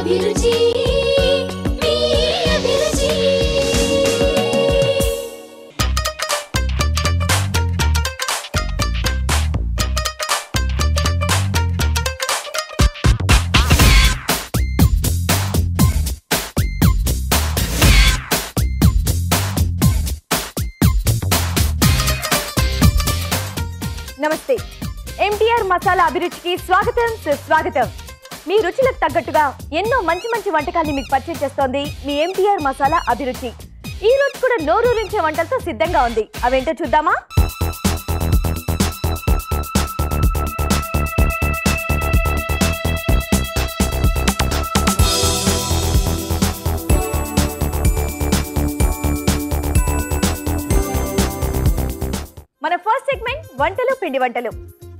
అభిరుచి మీ అభిరుచి నమస్తే ఎంటీఆర్ మసాలా అభిరుచికి స్వాగతం సుస్వాగతం. మీ రుచులకు తగ్గట్టుగా ఎన్నో మంచి మంచి వంటకాన్ని మీకు పరిచయం చేస్తోంది మీ ఎంటీఆర్ మసాలా అభిరుచి. ఈ రోజు కూడా నోరూరించే వంటలతో సిద్ధంగా ఉంది. అవేంటో చూద్దామా? మన ఫస్ట్ సెగ్మెంట్ వంటలు పిండి వంటలు.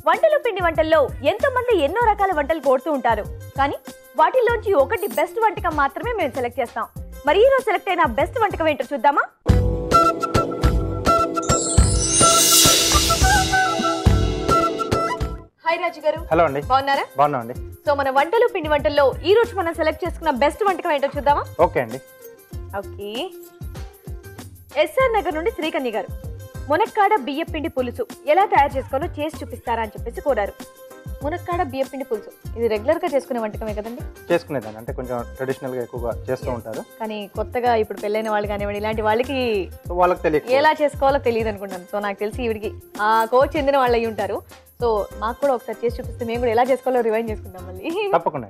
వంటలు పిండి వంటల్లో ఎంతో మంది ఎన్నో రకాల వంటలు కోరుతూ ఉంటారు. కానీ వాటిలోంచి ఒకటి బెస్ట్ వంటకం మాత్రమే మేము సెలెక్ట్ చేస్తాం. మరి ఈ రోజు సెలెక్ట్ అయిన బెస్ట్ వంటకం ఏంటో చూద్దామా? హాయ్ రాజు గారు. హలో అండి. బాగున్నారా? బాగున్నాం అండి. సో మన వంటలు పిండి వంటల్లో ఈ రోజు మనం సెలెక్ట్ చేసుకున్న బెస్ట్ వంటకం ఏంటో చూద్దామా? ఓకే అండి. ఓకే. ఎస్ఆర్ నగర్ నుండి శ్రీకన్య గారు మునక్కాడ బియ్యపిండి పులుసు ఎలా తయారు చేసుకోవాలో చేసి చూపిస్తారా అని చెప్పేసి కోరారు. మునక్కాడ బియ్యపిండి పులుసు ఇది రెగ్యులర్ గా చేసుకునే వంటకమే కదండి? చేసుకునేదాన్ని, అంటే కొంచెం ట్రెడిషనల్ గా ఎక్కువగా చేస్తూ ఉంటారు. కానీ కొత్తగా ఇప్పుడు పెళ్ళైన వాళ్ళు కానివ్వండి ఇలాంటి వాళ్ళకి తెలియదు ఎలా చేసుకోవాలో తెలియదు అనుకుంటాను. సో నాకు తెలిసి ఈవిడికి ఆ కోచ్ చెందిన వాళ్ళు అయ్యి ఉంటారు. సో మాకు కూడా ఒకసారి చేసి చూపిస్తే మేము కూడా ఎలా చేసుకోవాలో రివైండ్ చేసుకుంటాం మళ్ళీ. తప్పకుండా.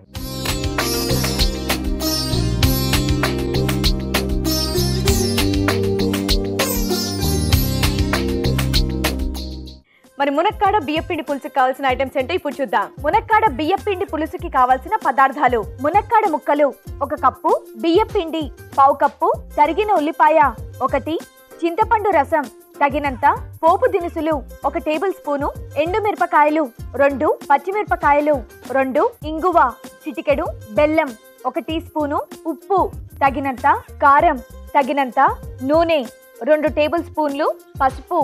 మరి మునక్కాడ బియ్యపిండి పులుసుకి కావాల్సిన ఐటమ్స్ ఏంటో ఇప్పుడు చూద్దాం. మునక్కాడ బియ్యపిండి పులుసుకి కావాల్సిన పదార్థాలు: మునక్కాడ ముక్కలు 1 కప్పు, బియ్యపిండి 1/2 కప్పు, తరిగిన ఉల్లిపాయ 1, చింతపండు రసం తగినంత, పోపు దినుసులు 1 టేబుల్ స్పూను, ఎండుమిరపకాయలు 2, పచ్చిమిరపకాయలు 2, ఇంగువ చిటికెడు, బెల్లం 1 టీ స్పూను, ఉప్పు తగినంత, కారం తగినంత, నూనె 2 టేబుల్ స్పూన్లు, పసుపు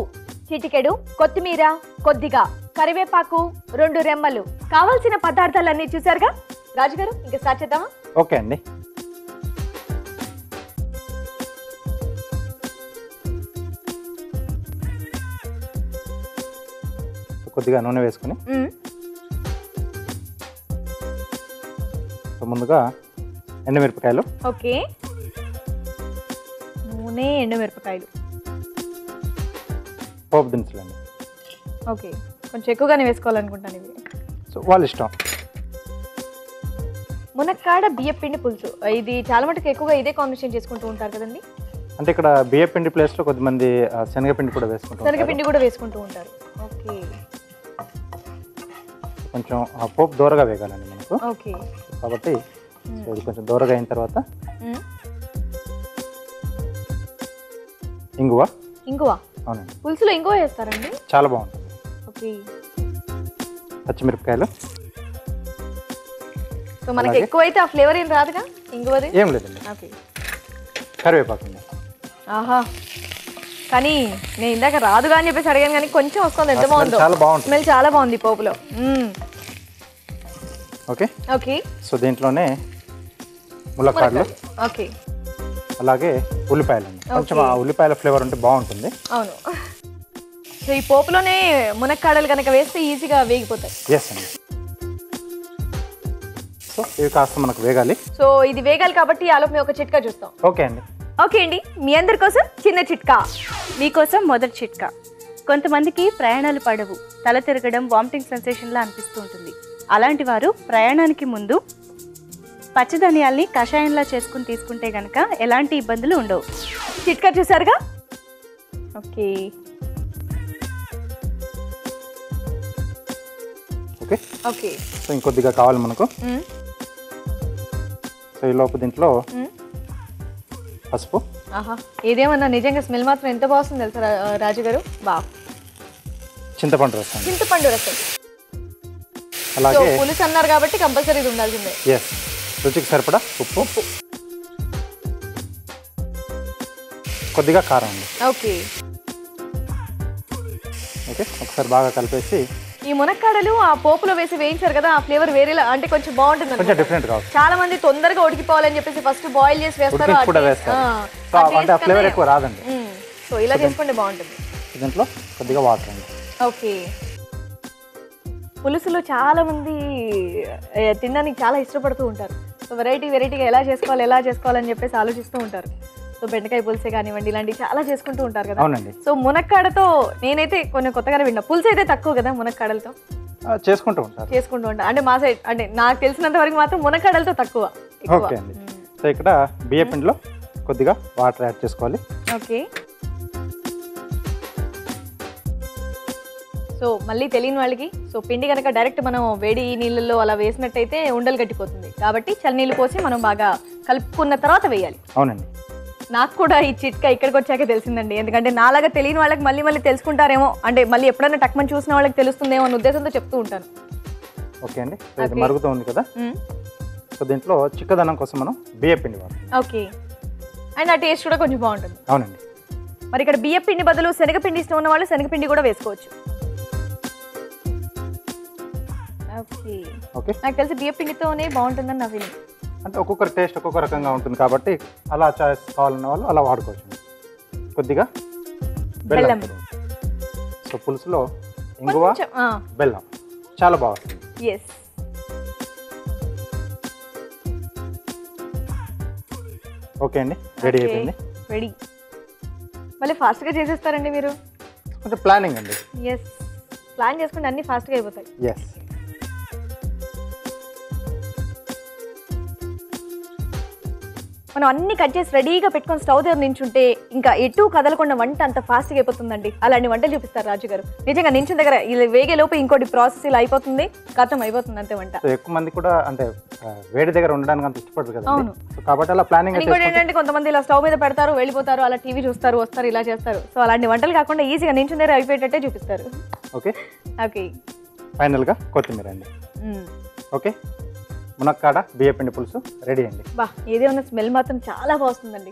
చిటికెడు, కొత్తిమీర కొద్దిగా, కరివేపాకు 2 రెమ్మలు. కావాల్సిన పదార్థాలన్నీ చూసారుగా రాజుగారు, ఇంకా స్టార్ట్ చేద్దామా? ఓకే అండి. కొద్దిగా నూనె వేసుకుని ముందుగా ఎండుమిరపకాయలు. ఓకే. నూనె, ఎండుమిరపకాయలు, పోపు దినుసులు అండి. ఓకే. కొంచెం ఎక్కువగానే వేసుకోవాలనుకుంటాను ఇవి. సో వాళ్ళ ఇష్టం. మునక్కాడ బియ్యపిండి పులుసు ఇది చాలా మటుకు ఎక్కువగా ఇదే కాంబినేషన్ చేసుకుంటూ ఉంటారు కదండి? అంటే ఇక్కడ బియ్యపిండి ప్లేస్లో కొద్దిమంది శనగపిండి కూడా వేసుకుంటారు. శనగపిండి కూడా వేసుకుంటూ ఉంటారు. ఓకే. కొంచెం పోపు దూరగా వేగాలండి మనకు. ఓకే. కాబట్టి ఇది కొంచెం దూరగా అయిన తర్వాత ఇంగువ. ఇంగువ? అవునండి. పులుసులో ఇంగువ వేస్తారండి? చాలా బాగుంటుంది. ఓకే. పచ్చిమిరపకాయలు. సో మనకి ఎక్కువైతే ఆ ఫ్లేవర్ ఏం రాదుగా ఇంగువది? ఏం లేదండి. ఓకే. కరివేపాకు. ఆహా, కానీ నేను ఇందాక రాదుగా అని చెప్పేసి అడిగాను, కానీ కొంచెం వస్తుంది. ఎంత బాగుందో, చాలా బాగుంటుంది. స్మెల్ చాలా బాగుంది పోపులో. ఓకే. ఓకే. సో దీంట్లోనే ములక్కాడలు. ఓకే. అలాగే ఉల్లిపాయలు. కొంచెం ఆ ఉల్లిపాయల ఫ్లేవర్ ఉంటే బాగుంటుంది. అవును. సో ఈ పోపులోనే మునక్కాడలు కనుక వేస్తే ఈజీగా వేగిపోతాయి. ఎస్ అండి. సో ఇవి కాస్త మనకు వేగాలి. సో ఇది వేగాలి కాబట్టి ఆలోపు మేము ఒక చిట్కా చూస్తాం. ఓకే అండి. ఓకే అండి, మీ అందరి కోసం చిన్న చిట్కా. మీకోసం మొదటి చిట్కా. కొంతమందికి ప్రయాణాలు పడవు, తల తిరగడం, వామిటింగ్ సెన్సేషన్లా అనిపిస్తూ ఉంటుంది. అలాంటి వారు ప్రయాణానికి ముందు పచ్చధనియాల్ని కషాయంలా చేసుకుని తీసుకుంటే గనక ఎలాంటి ఇబ్బందులు ఉండవు. చిట్కా చూసారుగా? ఓకే. ఓకే. ఓకే. సో ఇంకొద్దిగా కావాలి మనకు. సో ఈ లోపు దీంట్లో పసుపు. ఆహా, ఇదేమన్నా నిజంగా స్మెల్ మాత్రం ఎంత బాగుంది తెలుసా రాజుగారు? చింతపండు రసం. చింతపండు రసం. అలాగే పులుసు అన్నారు కాబట్టి కంపల్సరీ ఇది ఉండాల్సిందే. ఎస్. రుచికి సరిపడా ఉప్పు, కొద్దిగా కారం అండి. ఓకే. ఓకే. ఒకసారి బాగా కలిపేసి ఈ మునక్కాడలు ఆ పోపులో వేసి వేయించారు కదా, ఆ ఫ్లేవర్ వేరేలా అంటే కొంచెం బాగుంటుంది. కొంచెం డిఫరెంట్ కావచ్చు. చాలా మంది తొందరగా ఉడికిపోవాలని చెప్పేసి ఫస్ట్ బాయిల్ చేసి వేస్తారు, కూడా వేస్తారు. సో అంటే ఆ ఫ్లేవర్ ఎక్కువ రాదండి. సో ఇలా చేసుకుంటే బాగుంటుంది. దీంట్లో కొద్దిగా వాటర్ అండి. ఓకే. పులుసులో చాలా మంది తినడానికి చాలా ఇష్టపడుతూ ఉంటారు. సో వెరైటీగా ఎలా చేసుకోవాలని చెప్పేసి ఆలోచిస్తూ ఉంటారు. సో బెండకాయ పులుసే కానివ్వండి, ఇలాంటివి చాలా చేసుకుంటూ ఉంటారు కదా. అవునండి. సో మునక్కాడతో నేనైతే కొన్ని కొత్తగానే విన్నా. పులుసు అయితే తక్కువ కదా మునక్కాడలతో చేసుకుంటూ ఉంటారు. అంటే మా సైడ్ అంటే నాకు తెలిసినంత వరకు మాత్రం మునక్కాడలతో తక్కువ. ఓకే అండి. సో ఇక్కడ బియ్య పిండిలో కొద్దిగా వాటర్ యాడ్ చేసుకోవాలి. ఓకే. సో మళ్ళీ తెలియని వాళ్ళకి, సో పిండి కనుక డైరెక్ట్ మనం వేడి నీళ్ళల్లో అలా వేసినట్టయితే ఉండలు కట్టిపోతుంది. కాబట్టి చల్లనీళ్ళు పోసి మనం బాగా కలుపుకున్న తర్వాత వేయాలి. అవునండి. నాకు కూడా ఈ చిట్కా ఇక్కడికి వచ్చాక తెలిసిందండి. ఎందుకంటే నాలాగా తెలియని వాళ్ళకి మళ్ళీ తెలుసుకుంటారేమో, అంటే మళ్ళీ ఎప్పుడైనా టక్మని చూసిన వాళ్ళకి తెలుస్తుందేమో అన్న ఉద్దేశంతో చెప్తూ ఉంటాను. ఓకే అండి. ఇది మరుగుతూ ఉంది కదా. సో దీంట్లో చిక్కదనం కోసం మనం బియ్య పిండి వాడాలి. ఓకే. అండ్ ఆ టేస్ట్ కూడా కొంచెం బాగుంటుంది. అవునండి. మరి ఇక్కడ బియ్య పిండి బదులు శనగపిండి ఇష్టం ఉన్న వాళ్ళు శనగపిండి కూడా వేసుకోవచ్చు. ఓకే. ఓకే. నాకు తెలిసి బియ్య పిండితోనే బాగుంటుందని నా ఫీలింగ్. అంటే ఒక్కొక్కరి టేస్ట్ ఒక్కొక్క రకంగా ఉంటుంది కాబట్టి అలా చాయిస్ కావాలన్న వాళ్ళు అలా వాడుకోవచ్చు. కొద్దిగా బెల్లం. సో పులుసులో ఇంగువ, బెల్లం చాలా బాగుంటుంది. ఎస్. ఓకే అండి, రెడీ అయిపోయింది. రెడీ. మళ్ళీ ఫాస్ట్గా చేసేస్తారండి మీరు. కొంచెం ప్లానింగ్ అండి. ఎస్, ప్లాన్ చేసుకుంటే అన్నీ ఫాస్ట్గా అయిపోతాయి. ఎస్. మనం అన్ని కట్ చేసి రెడీగా పెట్టుకొని స్టవ్ దగ్గర నించుంటే ఇంకా ఎటు కదలకుండా వంట అంత ఫాస్ట్గా అయిపోతుందండి. అలాంటి వంటలు చూపిస్తారు రాజు గారు. నిజంగా నించున్న దగ్గర ఇలా వేగేలోపు ఇంకోటి ప్రాసెస్ ఇలా అయిపోతుంది, ఖతం అయిపోతుంది అంతే వంట. ఎక్కువ మంది కూడా అంటే వేడి దగ్గర ఉండడానికి అంత ఇష్టపడరు కదా. అవును. సో కాబట్టి అలా ప్లానింగ్. ఇంకోటి ఏంటంటే కొంతమంది ఇలా స్టవ్ మీద పెడతారు, వెళ్ళిపోతారు, అలా టీవీ చూస్తారు, వస్తారు, ఇలా చేస్తారు. సో అలాంటి వంటలు కాకుండా ఈజీగా నించున్న దగ్గర అయిపోయేటట్టే చూపిస్తారు. ఓకే. ఓకే. ఫైనల్గా కొత్తిమీర అండి. ఓకే. మునక్కాడ బియ్యపిండి పులుసు రెడీ అండి. బా, ఏదేమన్నా స్మెల్ మాత్రం చాలా బాగుందండి,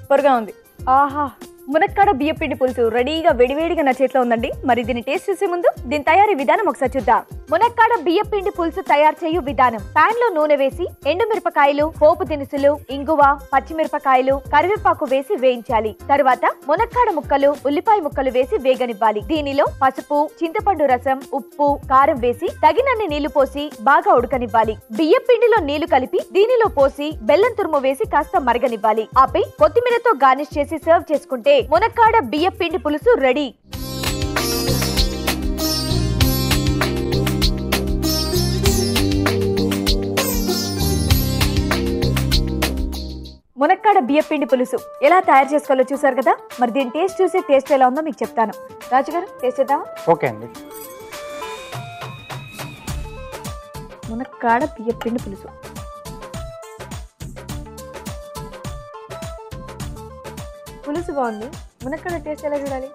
సూపర్గా ఉంది. ఆహా, మునక్కాడ బియ్యపిండి పులుసు రెడీగా వేడివేడిగా నా చేతిలో ఉందండి. మరి దీన్ని టేస్ట్ చేసే ముందు దీని తయారీ విధానం ఒకసారి చూద్దాం. మునక్కాడ బియ్యపిండి పులుసు తయారు చేయు విధానం: పాన్ లో నూనె వేసి ఎండుమిరపకాయలు, పోపు దినుసులు, ఇంగువ, పచ్చిమిరపకాయలు, కరివేపాకు వేసి వేయించాలి. తరువాత మునక్కాడ ముక్కలు, ఉల్లిపాయ ముక్కలు వేసి వేగనివ్వాలి. దీనిలో పసుపు, చింతపండు రసం, ఉప్పు, కారం వేసి తగినన్ని నీళ్లు పోసి బాగా ఉడకనివ్వాలి. బియ్యపిండిలో నీళ్లు కలిపి దీనిలో పోసి బెల్లం తురుము వేసి కాస్త మరగనివ్వాలి. ఆపై కొత్తిమీరతో గార్నిష్ చేసి సర్వ్ చేసుకుంటే మునక్కాడ బియ్యపిండి పులుసు రెడీ. మునక్కాడ బియ్యపిండి పులుసు ఎలా తయారు చేసుకోవాలో చూసారు కదా. మరి దీని టేస్ట్ చూసి టేస్ట్ ఎలా ఉందో మీకు చెప్తాను. రాజుగారు, టేస్ట్ చేద్దామా? ఓకే అండి. మునక్కాడ బియ్యపిండి పులుసు పులుసు బాగుంది. మునక్కాడ టేస్ట్ ఎలా చూడాలి?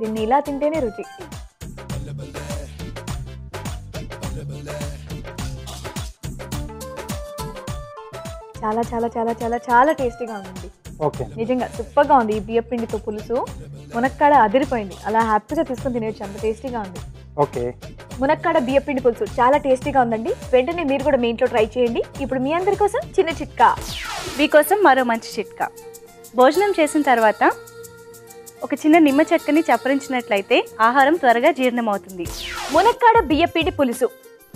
దీన్ని ఇలా తింటేనే రుచి. చాలా చాలా చాలా చాలా చాలా టేస్టీగా ఉంది. ఓకే, నిజంగా సూపర్గా ఉంది. ఈ బియ్యపిండితో పులుసు మునక్కాడ అదిరిపోయింది. అలా హ్యాపీగా తీసుకొని తినేయచ్చు, అంత టేస్టీగా ఉంది. ఓకే, మునక్కాడ బియ్యపిండి పులుసు చాలా టేస్టీగా ఉందండి. వెంటనే మీరు కూడా మీ ఇంట్లో ట్రై చేయండి. ఇప్పుడు మీ అందరి కోసం చిన్న చిట్కా. మీకోసం మరో మంచి చిట్కా. భోజనం చేసిన తర్వాత ఒక చిన్న నిమ్మ చెక్కని చప్పరించినట్లయితే ఆహారం త్వరగా జీర్ణమవుతుంది. మునక్కాడ బియ్యపిండి పులుసు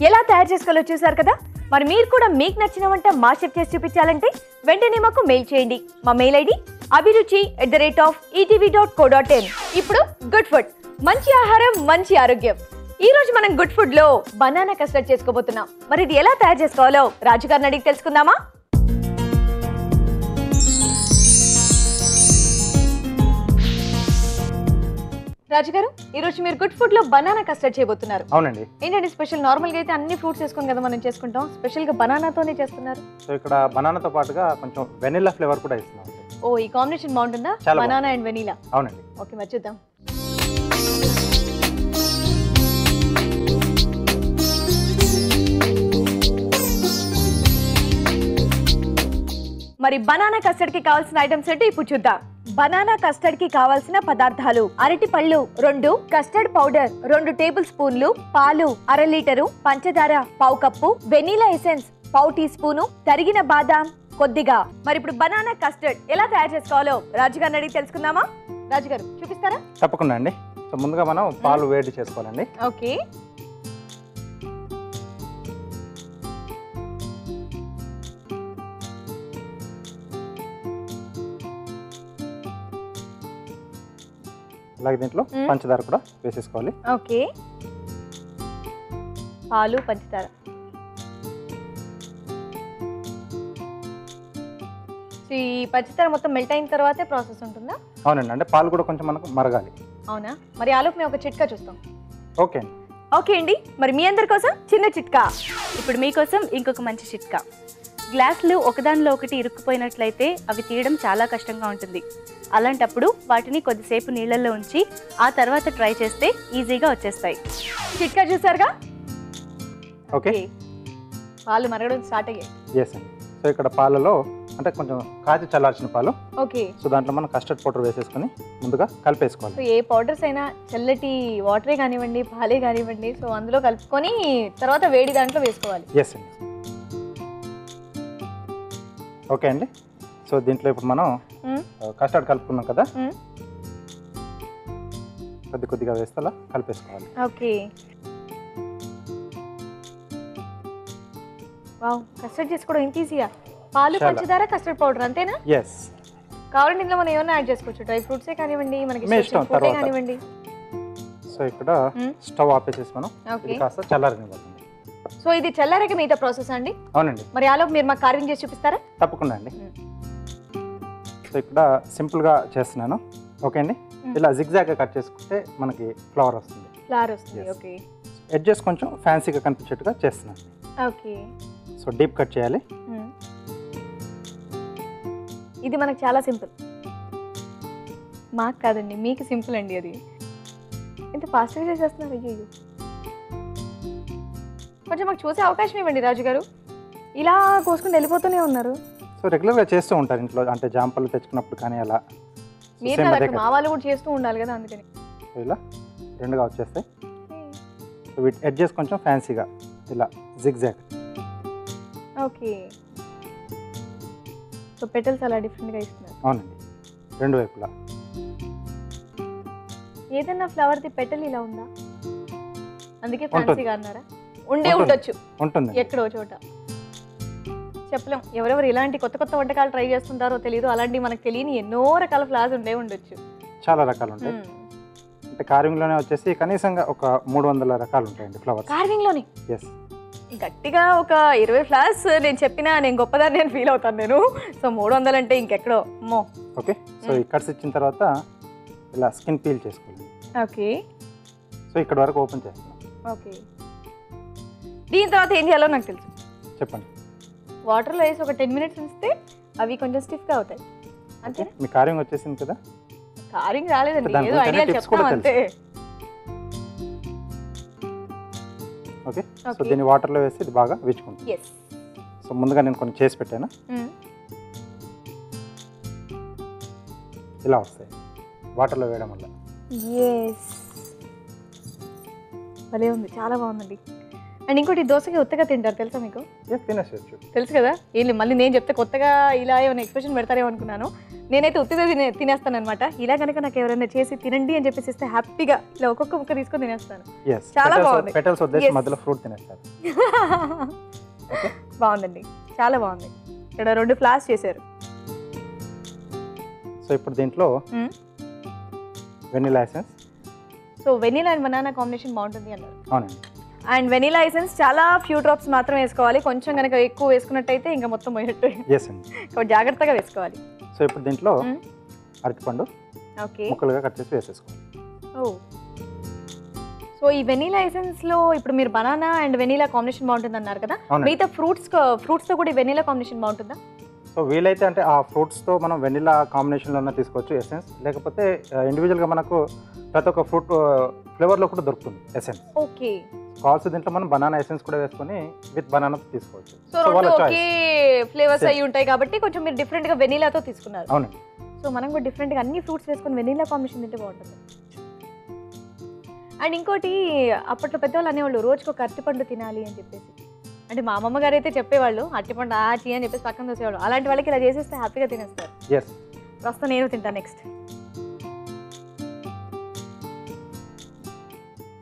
ఎలా తయారు చేసుకోవాలో చూసారు కదా. మరి మీరు కూడా మీకు నచ్చిన వంట మా షెఫ్ చేసి చూపించాలంటే వెంటనే మాకు మెయిల్ చేయండి. మా మెయిల్ ఐడి abhiruchi@etv.co.in. ఇప్పుడు గుడ్ ఫుడ్, మంచి ఆహారం, మంచి ఆరోగ్యం. ఈ రోజు మనం గుడ్ ఫుడ్ లో బనానా కస్టర్డ్ చేసుకోబోతున్నాం. మరి ఇది ఎలా తయారు చేసుకోవాలో రాజుగారిని అడిగి తెలుసుకుందామా? రాజుగారు, ఈ రోజు మీరు గుడ్ ఫుడ్ లో బనానా కస్టర్డ్ చేయబోతున్నారు. అవునండి. ఏంటంటే స్పెషల్, నార్మల్ గా అయితే అన్ని ఫ్రూట్స్ వేసుకొని కదా మనం చేసుకుంటాం, స్పెషల్ గా బనానాతోనే చేస్తున్నారు. సో ఇక్కడ బనానాతో పాటుగా కొంచెం వెనిలా ఫ్లేవర్ కూడా ఇస్తున్నాం. ఓ, ఈ కాంబినేషన్ బాగుంటుందా? Banana and vanilla. అవునండి. ఓకే, మరి చూద్దాం. మరి బనానా కస్టర్డ్ కి కావాల్సిన ఐటమ్స్ ఏంటి ఇప్పుడు చూద్దాం. బనానా కస్టర్డ్ కి కావాల్సిన పదార్థాలు: అరటి పళ్ళు 2, కస్టర్డ్ పౌడర్ 2 టేబుల్ స్పూన్లు, పాలు 1/2 లీటరు, పంచదార 1/2 cup, vanilla essence 1/2 teaspoon, తరిగిన బాదాం కొద్దిగా. మరి ఇప్పుడు బనానా కస్టర్డ్ ఎలా తయారు చేసుకోవాలో రాజుగారిని అడిగి తెలుసుకుందామా? రాజుగారు చూపిస్తారా? తప్పకుండా అండి. సో ముందుగా మనం పాలు వేడి చేసుకోవాలండి. ఓకే. అలాగే దీంట్లో పంచదార కూడా వేసేసుకోవాలి. ఓకే. పాలు, పంచదార. ఈ పంచదార మొత్తం మెల్ట్ అయిన తర్వాతే ప్రాసెస్ ఉంటుందా? అవునండి, అంటే పాలు కూడా కొంచెం మనకు మరగాలి. అవునా? మరి ఆలోపు మేము ఒక చిట్కా చూస్తాం. ఓకే అండి. ఓకే అండి, మరి మీ అందరి కోసం చిన్న చిట్కా. ఇప్పుడు మీకోసం ఇంకొక మంచి చిట్కా. గ్లాసులు ఒకదానిలో ఒకటి ఇరుక్కుపోయినట్లయితే అవి తీయడం చాలా కష్టంగా ఉంటుంది. అలాంటప్పుడు వాటిని కొద్దిసేపు నీళ్ళల్లో ఉంచి ఆ తర్వాత ట్రై చేస్తే ఈజీగా వచ్చేస్తాయి. చిట్కా చూసారుగా? ఓకే. పాలు మరగడం స్టార్ట్ అయ్యాయి. ఎస్ అండి. సో ఇక్కడ పాలలో అంటే కొంచెం కాచి చల్లార్చిన పాలు. ఓకే. సో దాంట్లో మనం కస్టర్డ్ పౌడర్ వేసేసుకొని ముందుగా కలిపేసుకోవాలి. సో ఏ పౌడర్స్ అయినా చల్లటి వాటరే కానివ్వండి, పాలే కానివ్వండి, సో అందులో కలుపుకొని తర్వాత వేడి దాంట్లో వేసుకోవాలి. ఎస్ అండి. ఓకే అండి. సో దీంట్లో ఇప్పుడు మనం కస్టర్డ్ కలుపుకున్నాం కదా, కొద్దిగా వేస్తే అలా కలిపేసుకోవాలి. ఓకే. వావ్, కస్టర్డ్ చేసుకోవడం ఇంత ఈజీగా. పాలు, పంచదార, కస్టర్డ్ పౌడర్ అంతేనా? ఎస్. కావాలంటే ఇందులో మనం ఏమైనా యాడ్ చేసుకోవచ్చు. డ్రై ఫ్రూట్సే కానివ్వండి, మనకి కానివ్వండి. సో ఇక్కడ స్టవ్ ఆపేసేసి మనం ఇది కాస్త చల్లారనివ్వాలి. సో ఇది చల్లారాక మిగతా ప్రాసెస్ అండి? అవునండి. మరి ఆలోపు మీరు మాకు కార్వింగ్ చేసి చూపిస్తారా? తప్పకుండా అండి. సో ఇక్కడ సింపుల్గా చేస్తున్నాను. ఓకే అండి. ఇలా జిగ్జాగ్గా కట్ చేసుకుంటే మనకి ఫ్లవర్ వస్తుంది. ఫ్లవర్ వస్తుంది. ఓకే. ఎడ్జెస్ కొంచెం ఫ్యాన్సీగా కనిపించేట్టుగా చేస్తున్నాను. ఓకే. సో డీప్ కట్ చేయాలి. ఇది మనకు చాలా సింపుల్. మాకు కాదండి, మీకు సింపుల్ అండి. అది ఎంత ఫాస్ట్గా చేసేస్తున్నారు. అయ్యో, కొంచెం మాకు చూసే అవకాశం ఇవ్వండి రాజు గారు. ఇలా కోసుకుని వెళ్ళిపోతూనే ఉన్నారు. సో రెగ్యులర్గా చేస్తూ ఉంటారు ఇంట్లో, అంటే జాంపళ్ళు తెచ్చుకున్నప్పుడు కానీ అలా. మీరు మా వాళ్ళు కూడా చేస్తూ ఉండాలి కదా, అందుకని. సో ఇలా రెండుగా వచ్చేస్తాయి. సో వీటి ఎడ్జెస్ కొంచెం ఫ్యాన్సీగా ఇలా జిగ్జాగ్. ఓకే. సో పెటల్స్ అలా డిఫరెంట్గా ఇస్తున్నారు. అవునండి, రెండు వైపులా. ఏదన్నా ఫ్లవర్ది పెటల్ ఇలా ఉందా? అందుకే ఫ్యాన్సీగా అన్నారా? ఉండొచ్చు, ఉంటుంది ఎక్కడో చోట. చెప్పలేం. ఎవరెవరు ఇలాంటి కొత్త కొత్త వంటకాలు ట్రై చేస్తుంటారో తెలియదు. అలాంటి మనకు తెలియని ఎన్నో రకాల ఫ్లవర్స్ ఉండొచ్చు. చాలా రకాలు ఉంటాయి. అంటే కార్వింగ్లోనే వచ్చేసి కనీసంగా ఒక 300 రకాలు ఉంటాయండి ఫ్లవర్స్. కార్వింగ్లోనే? ఎస్. గట్టిగా ఒక 20 ఫ్లవర్స్ నేను చెప్పినా నేను గొప్పదాన్ని నేను ఫీల్ అవుతాను నేను. సో 300 అంటే ఇంకెక్కడో అమ్మో. ఓకే. సో ఈ కట్స్ ఇచ్చిన తర్వాత ఇలా స్కిన్ పీల్ చేసుకోవాలి. ఓకే. సో ఇక్కడ వరకు ఓపెన్ చేస్తున్నాం. ఓకే. దీని తర్వాత ఏం చేయాలో నాకు తెలుసు. చెప్పండి. వాటర్లో వేసి ఒక 10 మినిట్స్ ఉంచితే అవి కొంచెం స్టిఫ్గా అవుతాయి అంతే. మీ కార్వింగ్ వచ్చేసింది కదా? కార్వింగ్ రాలేదండి, ఏదో ఐడియా చెప్తాం అంతే. ఓకే. సో దీన్ని వాటర్లో వేసి ఇది బాగా విచ్చుకుంటుంది. సో ముందుగా నేను కొన్ని చేసి పెట్టాను. ఇలా వస్తాయి వాటర్లో వేయడం వల్ల. భలే ఉంది, చాలా బాగుందండి. అండ్ ఇంకోటి, దోసకి ఉత్తగా తింటారు తెలుసా మీకు? తినేసేయచ్చు. తెలుసు కదా. ఏం మళ్ళీ నేను చెప్తే కొత్తగా ఇలా ఏమైనా ఎక్స్ప్రెషన్ పెడతారేమో అనుకున్నాను. నేనైతే ఉత్తిగా తినేస్తాను అనమాట. ఇలా కనుక నాకు ఎవరైనా చేసి తినండి అని చెప్పేసి ఇస్తే హ్యాపీగా ఇలా ఒక్కొక్క ముక్క తీసుకొని తినేస్తాను. చాలా బాగుంది. పెటల్స్ వదిలేసి మధ్యలో ఫ్రూట్ తినేస్తారు. బాగుందండి, చాలా బాగుంది. ఇక్కడ 2 ఫ్లాస్ చేశారు. సో ఇప్పుడు దీంట్లో vanilla essence. So vanilla and banana combination బాగుంటుంది అన్నారు. అవునండి. అండ్ వెనిలా ఎసెన్స్ చాలా ఫ్యూ డ్రాప్స్ మాత్రం వేసుకోవాలి. కొంచెం కనుక ఎక్కువ వేసుకున్నట్టయితే ఇంకా మొత్తం పోయినట్టు. ఎస్ అండి. జాగ్రత్తగా వేసుకోవాలి. సో ఇప్పుడు దీంట్లో అరటిపండు ముక్కలుగా కట్ చేసి వేసేసుకోవాలి. సో ఈ వెనిలా ఎసెన్స్ లో ఇప్పుడు మీరు బనానా అండ్ వెనిలా కాంబినేషన్ బాగుంటుంది అన్నారు కదా, మిగతా ఫ్రూట్స్ తో కూడా ఈ వెనిలా కాంబినేషన్ బాగుంటుందా? సో వీలైతే అంటే ఆ ఫ్రూట్స్తో మనం వెనిలా కాంబినేషన్లో తీసుకోవచ్చు ఎసెన్స్, లేకపోతే ఇండివిజువల్గా మనకు ప్రతి ఒక్క ఫ్రూట్ ఫ్లేవర్లో కూడా దొరుకుతుంది ఎసెన్స్. ఓకే. కావాల్సి దీంట్లో మనం బనానా ఎసెన్స్ కూడా వేసుకొని విత్ బనానా తీసుకోవచ్చు. సో రెండు ఒకే ఫ్లేవర్స్ అయి ఉంటాయి కాబట్టి కొంచెం మీరు డిఫరెంట్గా వెనిలాతో తీసుకున్నారు. అవునండి. సో మనం కూడా డిఫరెంట్గా అన్ని ఫ్రూట్స్ వేసుకొని వెనీలా కాంబినేషన్ తింటే బాగుంటుంది. అండ్ ఇంకోటి అప్పట్లో పెద్దవాళ్ళు అనేవాళ్ళు రోజుకు ఒక అరటిపండు తినాలి అని చెప్పేసి. అంటే మా అమ్మమ్మ గారు అయితే చెప్పేవాళ్ళు అరటిపండు చీ అని చెప్పేసి పక్కన చూసేవాళ్ళు. అలాంటి వాళ్ళకి ఇలా చేసేస్తే హ్యాపీగా తినేస్తారు. ప్రస్తుతం నేను తింటాను. Next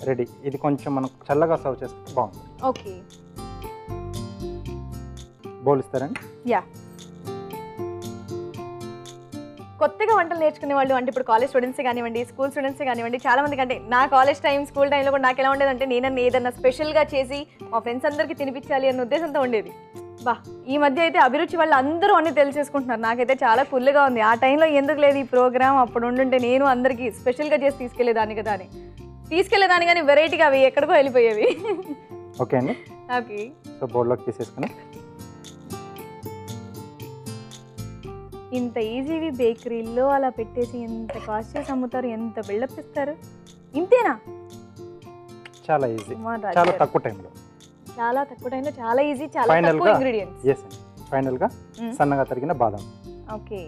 ready. ఇది కొంచెం మనం చల్లగా సర్వ్ చేసుకుంటే బాగుంటుంది. ఓకే, బౌల్ ఇస్తారండి? యా. కొత్తగా వంటలు నేర్చుకునే వాళ్ళు అంటే ఇప్పుడు కాలేజ్ స్టూడెంట్స్ కానివ్వండి, స్కూల్ స్టూడెంట్స్ కానివ్వండి, చాలా మందికి అంటే నా కాలేజ్ టైం, స్కూల్ టైంలో కూడా నాకు ఎలా ఉండేదంటే నేనన్నా ఏదన్నా స్పెషల్గా చేసి మా ఫ్రెండ్స్ అందరికీ తినిపించాలి అన్న ఉద్దేశంతో ఉండేది. బా ఈ మధ్య అయితే అభిరుచి వాళ్ళు అందరూ అన్నీ తెలిసేసుకుంటున్నారు. నాకైతే చాలా ఫుల్గా ఉంది. ఆ టైంలో ఎందుకు లేదు ఈ ప్రోగ్రామ్, అప్పుడు ఉండుంటే నేను అందరికీ స్పెషల్గా చేసి తీసుకెళ్లేదాన్ని కదా అని. తీసుకెళ్లేదాన్ని కానీ వెరైటీగా అవి ఎక్కడికో వెళ్ళిపోయేవి. ఓకే అండి. ఓకే, సో బౌల్లోకి తీసేసుకుని ఇంత ఈజీవి బేకరీలో అలా పెట్టేసి ఎంత కాస్ట్ చేసి అమ్ముతారు, ఎంత బిల్డప్ ఇస్తారు. ఇంతేనా? చాలా ఈజీ, చాలా తక్కువ టైంలో, చాలా తక్కువ టైంలో చాలా ఈజీ, చాలా తక్కువ ఇంగ్రీడియెంట్స్. yes అండి. ఫైనల్ గా సన్నగా తరిగిన బాదం. Okay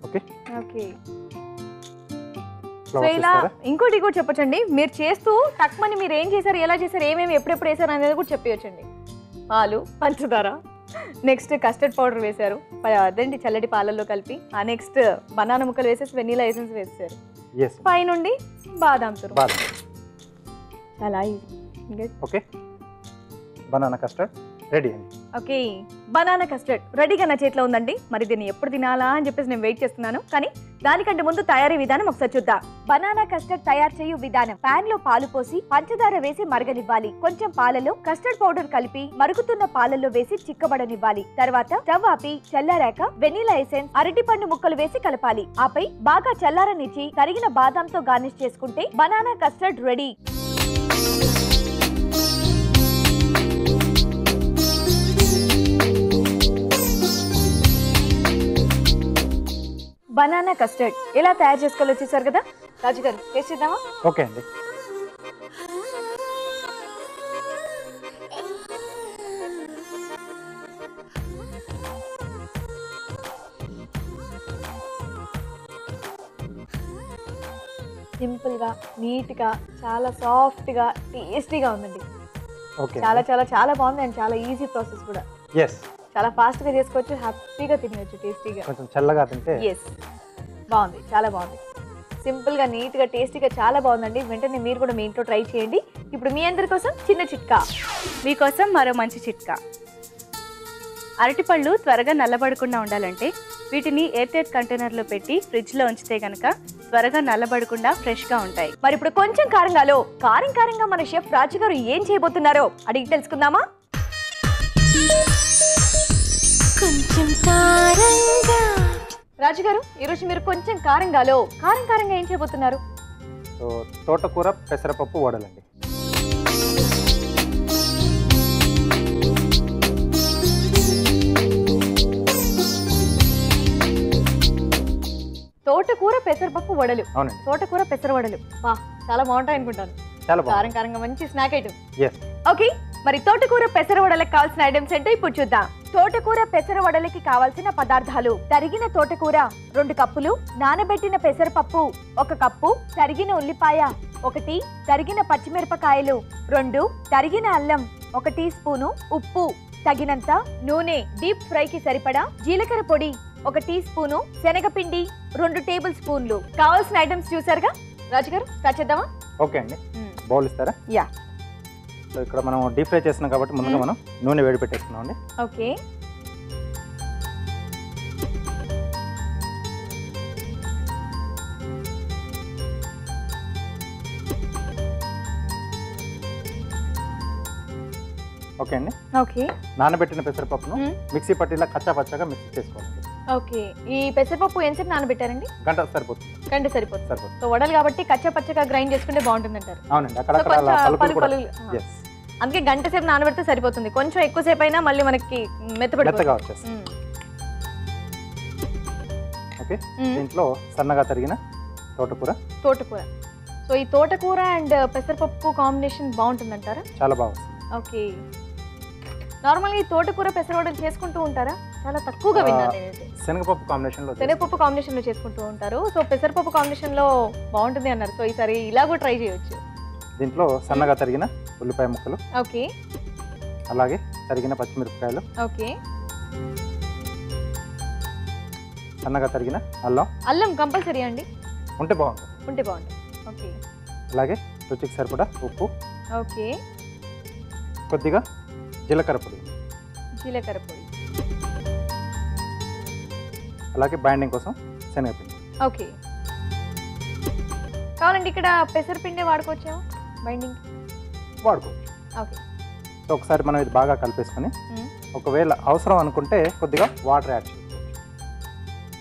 okay okay. సో ఇలా ఇంకోటి కూడా చెప్పొచ్చండి. మీరు చేస్తూ తక్కువని మీరు ఏం చేశారు, ఎలా చేశారు, ఏమేమి ఎప్పుడెప్పుడు వేసారు అనేది కూడా చెప్పొచ్చండి. పాలు, పంచదార, నెక్స్ట్ కస్టర్డ్ పౌడర్ వేశారు, అదేంటి చల్లటి పాలల్లో కలిపి, ఆ నెక్స్ట్ బనానా ముక్కలు వేసేసి వెనీలా ఎసెన్స్ వేసారు, పైనుండి బాదాం తురుము. చాలా easy. Okay, banana custard ready అండి. ఓకే, బనానా కస్టర్డ్ రెడీగా నా చేతిలో ఉందండి. మరి దీన్ని ఎప్పుడు తినాలా అని చెప్పేసి నేను వెయిట్ చేస్తున్నాను. కానీ దానికంటే ముందు తయారీ విధానం ఒకసారి చూద్దాం. బనానా కస్టర్డ్ తయారు చేయు విధానం: పాన్ లో పాలు పోసి పంచదార వేసి మరగనివ్వాలి. కొంచెం పాలలో కస్టర్డ్ పౌడర్ కలిపి మరుగుతున్న పాలల్లో వేసి చిక్కబడనివ్వాలి. తర్వాత స్టవ్ ఆపి చల్లారాక వెనీలా ఎసెన్స్, అరటిపండు ముక్కలు వేసి కలపాలి. ఆపై బాగా చల్లారనిచ్చి తరిగిన బాదాంతో గార్నిష్ చేసుకుంటే banana custard ready. Banana custard ఎలా తయారు చేసుకోవాలో చూసారు కదా. రాజు గారు టేస్ట్ చేద్దామా? ఓకే అండి. సింపుల్ గా, నీట్ గా, చాలా సాఫ్ట్ గా, టేస్టీగా ఉందండి. ఓకే, చాలా చాలా చాలా బాగుంది. అండ్ చాలా ఈజీ ప్రాసెస్ కూడా. ఎస్, చాలా ఫాస్ట్ గా చేసుకోవచ్చు, హ్యాపీగా తినవచ్చు, టేస్టీగా. కొంచెం చల్లగా తింటే ఎస్, బాగుంది, చాలా బాగుంది. సింపుల్ గా, నీట్ గా, టేస్టీగా చాలా బాగుందండి. వెంటనే మీరు కూడా మీ ఇంట్లో ట్రై చేయండి. ఇప్పుడు మీ అందరి కోసం చిన్న చిట్కా. మీకోసం మరో మంచి చిట్కా. అరటిపళ్ళు త్వరగా నల్లబడకుండా ఉండాలంటే వీటిని ఎయిర్టైట్ కంటైనర్లో పెట్టి ఫ్రిడ్జ్లో ఉంచితే కనుక త్వరగా నల్లబడకుండా ఫ్రెష్గా ఉంటాయి. మరి ఇప్పుడు కొంచెం కారంగాలో కారంగా మన షెఫ్ రాజు గారు ఏం చేయబోతున్నారో అడిగి తెలుసుకుందామా? కొంచెం కారంగా. రాజు గారు ఈరోజు మీరు కొంచెం కారంగాలో కారంగా ఏం చేయబోతున్నారు? సో తోటకూర పెసరపప్పు వడలండి. తోటకూర పెసరపప్పు వడలు. అవునండి, తోటకూర పెసర వడలు. వా, చాలా బాగుంటాయి అనుకుంటాను. చాలా బాగుంది. కారంగా మంచి స్నాక్ ఐటమ్. yes ఓకే, మరి తోటకూర పెసర వడలకు కావాల్సిన ఐటమ్స్ ఏంటో ఇప్పుడు చూద్దాం. తోటకూర పెసర వడలకి కావాల్సిన పదార్థాలు: తరిగిన తోటకూర 2 కప్పులు, నానబెట్టిన పెసరపప్పు 1 కప్పు, తరిగిన ఉల్లిపాయ 1, తరిగిన పచ్చిమిరపకాయలు 2, తరిగిన అల్లం 1 టీ స్పూను, ఉప్పు తగినంత, నూనె డీప్ ఫ్రైకి సరిపడా, జీలకర్ర పొడి 1 టీ స్పూను, శనగపిండి 2 టేబుల్ స్పూన్లు. కావాల్సిన ఐటమ్స్ చూసారుగా. రాజు గారు స్టార్ట్ చేద్దామా? ఓకే అండి. బౌల్ ఇస్తారా? యా. సో ఇక్కడ మనం డీప్ ఫ్రై చేస్తున్నాం కాబట్టి ముందుగా మనం నూనె వేడి పెట్టేస్తున్నాం అండి. ఓకే, ఓకే అండి. ఓకే, నానబెట్టిన పెసరపప్పును మిక్సీ పట్టిలా కచ్చా పచ్చగా మిక్సీ చేసుకోవాలండి. ఓకే. ఈ పెసరపప్పు ఎంతసేపు నానబెట్టారండి? గంట సరిపోతుంది. గంట సరిపోతుంది. సో వడలు కాబట్టి కచ్చా పచ్చగా గ్రైండ్ చేసుకుంటే బాగుంటుంది అంటారు. అవునండి, అక్కడక్కడ అలా పలుకులు కూడా. yes అందుకే గంట సేపు నానబెడితే సరిపోతుంది. కొంచెం ఎక్కువసేపు అయినా మళ్ళీ మనకి మెత్తగా వచ్చేస్తుంది. ఓకే, దీంట్లో సన్నగా తరిగిన తోటకూర. సో ఈ తోటకూర అండ్ పెసరపప్పు కాంబినేషన్ బాగుంటుంది అంటారా? చాలా బాగుంది. ఓకే, నార్మల్గా ఈ తోటకూర పెసరవడలు చేసుకుంటూ ఉంటారా? చాలా తక్కువగా విన్నాను నేనైతే. శనగపప్పు కాంబినేషన్లో శనగపప్పు కాంబినేషన్లో చేసుకుంటూ ఉంటారు. సో పెసరపప్పు కాంబినేషన్లో బాగుంటుంది అన్నారు. సో ఈసారి ఇలా కూడా ట్రై చేయొచ్చు. దీంట్లో సన్నగా తరిగిన ఉల్లిపాయ ముక్కలు, ఓకే, అలాగే తరిగిన పచ్చిమిరపకాయలు, ఓకే, సన్నగా తరిగిన అల్లం అల్లం కంపల్సరీ అండి, ఉంటే బాగుంటుంది. ఉంటే బాగుంటుంది. ఓకే, అలాగే రుచికి సరిపడా ఉప్పు, ఓకే, కొద్దిగా జీలకర్ర పొడి, జీలకర్ర పొడి, అలాగే బైండింగ్ కోసం శనగపిండి. ఓకే. కావాలండి ఇక్కడ పెసరపిండి వాడుకోవచ్చేమో బైండింగ్. వాడుకోవచ్చు. ఓకే, సో ఒకసారి మనం ఇది బాగా కలిపేసుకొని ఒకవేళ అవసరం అనుకుంటే కొద్దిగా వాటర్ యాడ్ చేసుకోవచ్చు.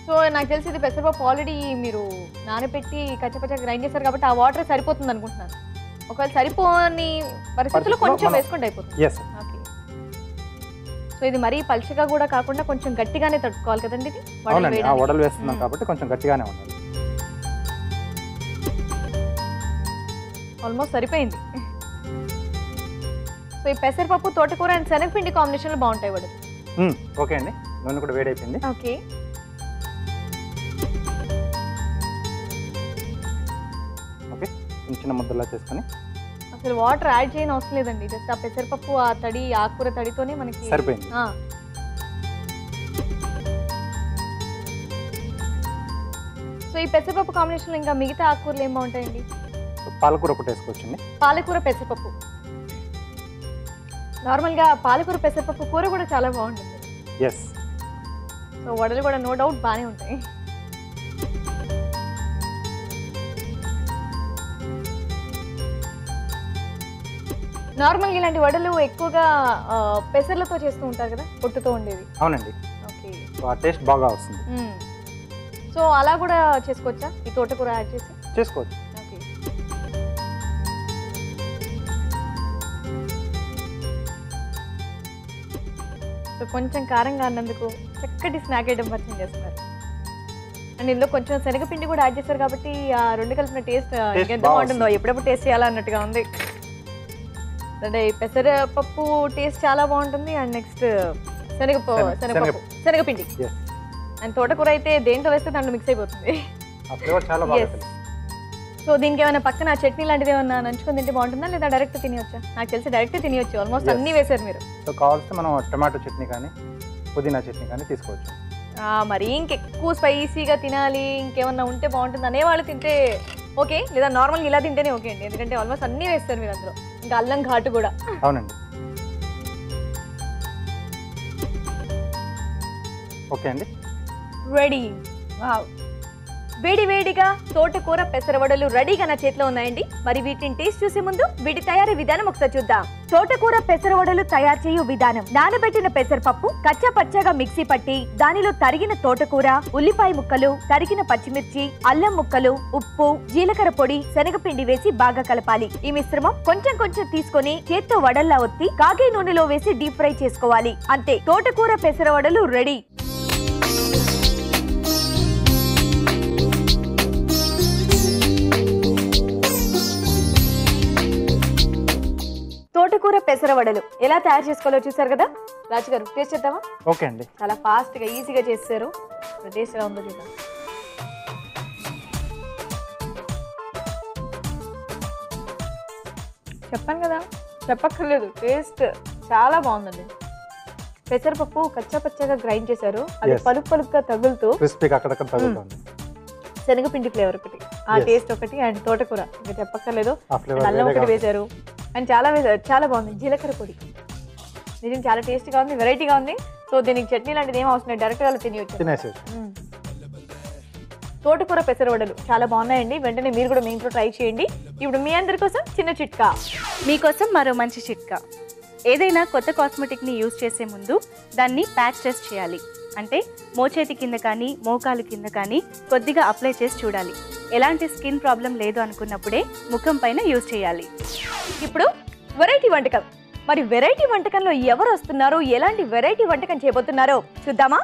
సో నాకు తెలిసి ఇది పెసరపప్పు ఆల్రెడీ మీరు నానబెట్టి కచ్చపచ్చ గ్రైండ్ చేశారు కాబట్టి ఆ వాటర్ సరిపోతుంది అనుకుంటున్నాను. ఒకవేళ సరిపోని పరిస్థితుల్లో కొంచెం వేసుకుంటే అయిపోతుంది. ఎస్. ఓకే. సో ఇది మరీ పలుచగా కూడా కాకుండా కొంచెం గట్టిగానే తట్టుకోవాలి కదండి ఇది. అవునండి, ఆ వడలు వేస్తున్నాం కాబట్టి కొంచెం గట్టిగానే ఉండాలి. ఆల్మోస్ట్ సరిపోయింది. సో ఈ పెసరపప్పు, తోటకూర అండ్ శనగపిండి కాంబినేషన్లో బాగుంటాయి వడలు. ఓకే అండి, నూనె కూడా వేడైపోయింది. ఓకే, ఓకే, చిన్న చిన్న ముద్దలా చేసుకొని అసలు వాటర్ యాడ్ చేయని అవసరం లేదండి. జస్ట్ ఆ పెసరపప్పు, ఆ తడి, ఆకుకూర తడితోనే మనకి సరిపోయింది. సో ఈ పెసరపప్పు కాంబినేషన్లో ఇంకా మిగతా ఆకుకూరలు ఏం బాగుంటాయండి? పాలకూర ఒకటి వేసుకోవచ్చండి. పాలకూర పెసరపప్పు. నార్మల్గా పాలకూర పెసరపప్పు కూర కూడా చాలా బాగుంటుంది. ఎస్. సో వడలు కూడా నో డౌట్ బాగానే ఉంటాయి. నార్మల్గా ఇలాంటి వడలు ఎక్కువగా పెసర్లతో చేస్తూ ఉంటారు కదా, పొట్టుతో ఉండేవి. అవునండి. ఓకే, సో ఆ టేస్ట్ బాగా వస్తుంది. సో అలా కూడా చేసుకోవచ్చా ఈ తోటకూర యాడ్ చేసి? చేసుకోవచ్చు. ఓకే. సో కొంచెం కారంగా అన్నందుకు చక్కటి స్నాక్ ఐటమ్ పరిచయం చేస్తున్నారు. అండ్ ఇందులో కొంచెం శనగపిండి కూడా యాడ్ చేస్తారు కాబట్టి ఆ రెండు కలిసిన టేస్ట్ ఎంత బాగుంటుందో, ఎప్పుడెప్పుడు టేస్ట్ చేయాలా అన్నట్టుగా ఉంది. అంటే పెసరపప్పు టేస్ట్ చాలా బాగుంటుంది. అండ్ నెక్స్ట్ శనగపిండి అండ్ తోటకూర అయితే దేంతో వేస్తే దాంట్లో మిక్స్ అయిపోతుంది. సో దీనికి ఏమైనా పక్కన చట్నీ లాంటిది ఏమైనా నంచుకొని తింటే బాగుంటుందా, లేదా డైరెక్ట్ తినవచ్చా? నాకు తెలిసి డైరెక్ట్ తినవచ్చు. ఆల్మోస్ట్ అన్నీ వేశారు మీరు. సో కావాల్సి మనం టమాటో చట్నీ కానీ పుదీనా చట్నీ కానీ తీసుకోవచ్చు. మరి ఇంకెక్కువ స్పైసీగా తినాలి, ఇంకేమన్నా ఉంటే బాగుంటుంది అనేవాళ్ళు తింటే ఓకే, లేదా నార్మల్గా ఇలా తింటేనే ఓకే అండి. ఎందుకంటే ఆల్మోస్ట్ అన్నీ వేస్తారు మీరు అందులో, ఇంకా అల్లం ఘాటు కూడా. అవునండి. ఓకే అండి, రెడీ. వేడి వేడిగా తోటకూర పెసరవడలు రెడీగా నా చేతిలో ఉన్నాయండి. మరి వీటిని టేస్ట్ చూసే ముందు వీటి తయారీ విధానం ఒకసారి చూద్దాం. తోటకూర పెసరవడలు తయారు చేయు విధానం: నానబెట్టిన పెసరపప్పు కచ్చా పచ్చగా మిక్సీ పట్టి దానిలో తరిగిన తోటకూర, ఉల్లిపాయ ముక్కలు, తరిగిన పచ్చిమిర్చి, అల్లం ముక్కలు, ఉప్పు, జీలకర్ర పొడి, శనగపిండి వేసి బాగా కలపాలి. ఈ మిశ్రమం కొంచెం కొంచెం తీసుకొని చేత్తో వడల్లా ఒత్తి కాగే నూనెలో వేసి డీప్ ఫ్రై చేసుకోవాలి. అంతే, తోటకూర పెసరవడలు రెడీ. తోటకూర పెసరవడలు ఎలా తయారు చేసుకోవాలో చూసారు కదా. రాజు గారు టేస్ట్ చేద్దామా? ఓకే అండి. చాలా ఫాస్ట్ గా ఈజీగా చేస్తారు. టేస్ట్ ఎలా ఉందో చూద్దాం. చెప్పాను కదా, చెప్పక్కర్లేదు, టేస్ట్ చాలా బాగుందండి. పెసరపప్పు కచ్చా పచ్చగా గ్రైండ్ చేశారు, అది పలుపు పలుపుగా తగులుతూ క్రిస్పీగా అక్కడక్కడ తగులుతుంది. శనగపిండి ఫ్లేవర్ ఒకటి, ఆ టేస్ట్ ఒకటి, అండ్ తోటకూర ఇంకా చెప్పక్కర్లేదు. అల్లం ఒకటి వేశారు అండ్ చాలా వేశారు, చాలా బాగుంది. జీలకర్ర పొడి నిజం చాలా టేస్ట్గా ఉంది, వెరైటీగా ఉంది. సో దీనికి చట్నీ లాంటిది ఏం అవసరం లేదు, డైరెక్ట్గా తినేయచ్చు. తోటకూర పెసరవడలు చాలా బాగున్నాయండి. వెంటనే మీరు కూడా మీ ఇంట్లో ట్రై చేయండి. ఇప్పుడు మీ అందరి కోసం చిన్న చిట్కా. మీకోసం మరో మంచి చిట్కా. ఏదైనా కొత్త కాస్మెటిక్ని యూజ్ చేసే ముందు దాన్ని ప్యాచ్ టెస్ట్ చేయాలి. అంటే మోచేతి కింద కానీ మోకాలు కింద కానీ కొద్దిగా అప్లై చేసి చూడాలి. ఎలాంటి స్కిన్ ప్రాబ్లం లేదు అనుకున్నప్పుడే ముఖం పైన యూజ్ చేయాలి. ఇప్పుడు వెరైటీ వంటకం. మరి వెరైటీ వంటకంలో ఎవరు వస్తున్నారో, ఎలాంటి వెరైటీ వంటకం చేయబోతున్నారో చూద్దామా?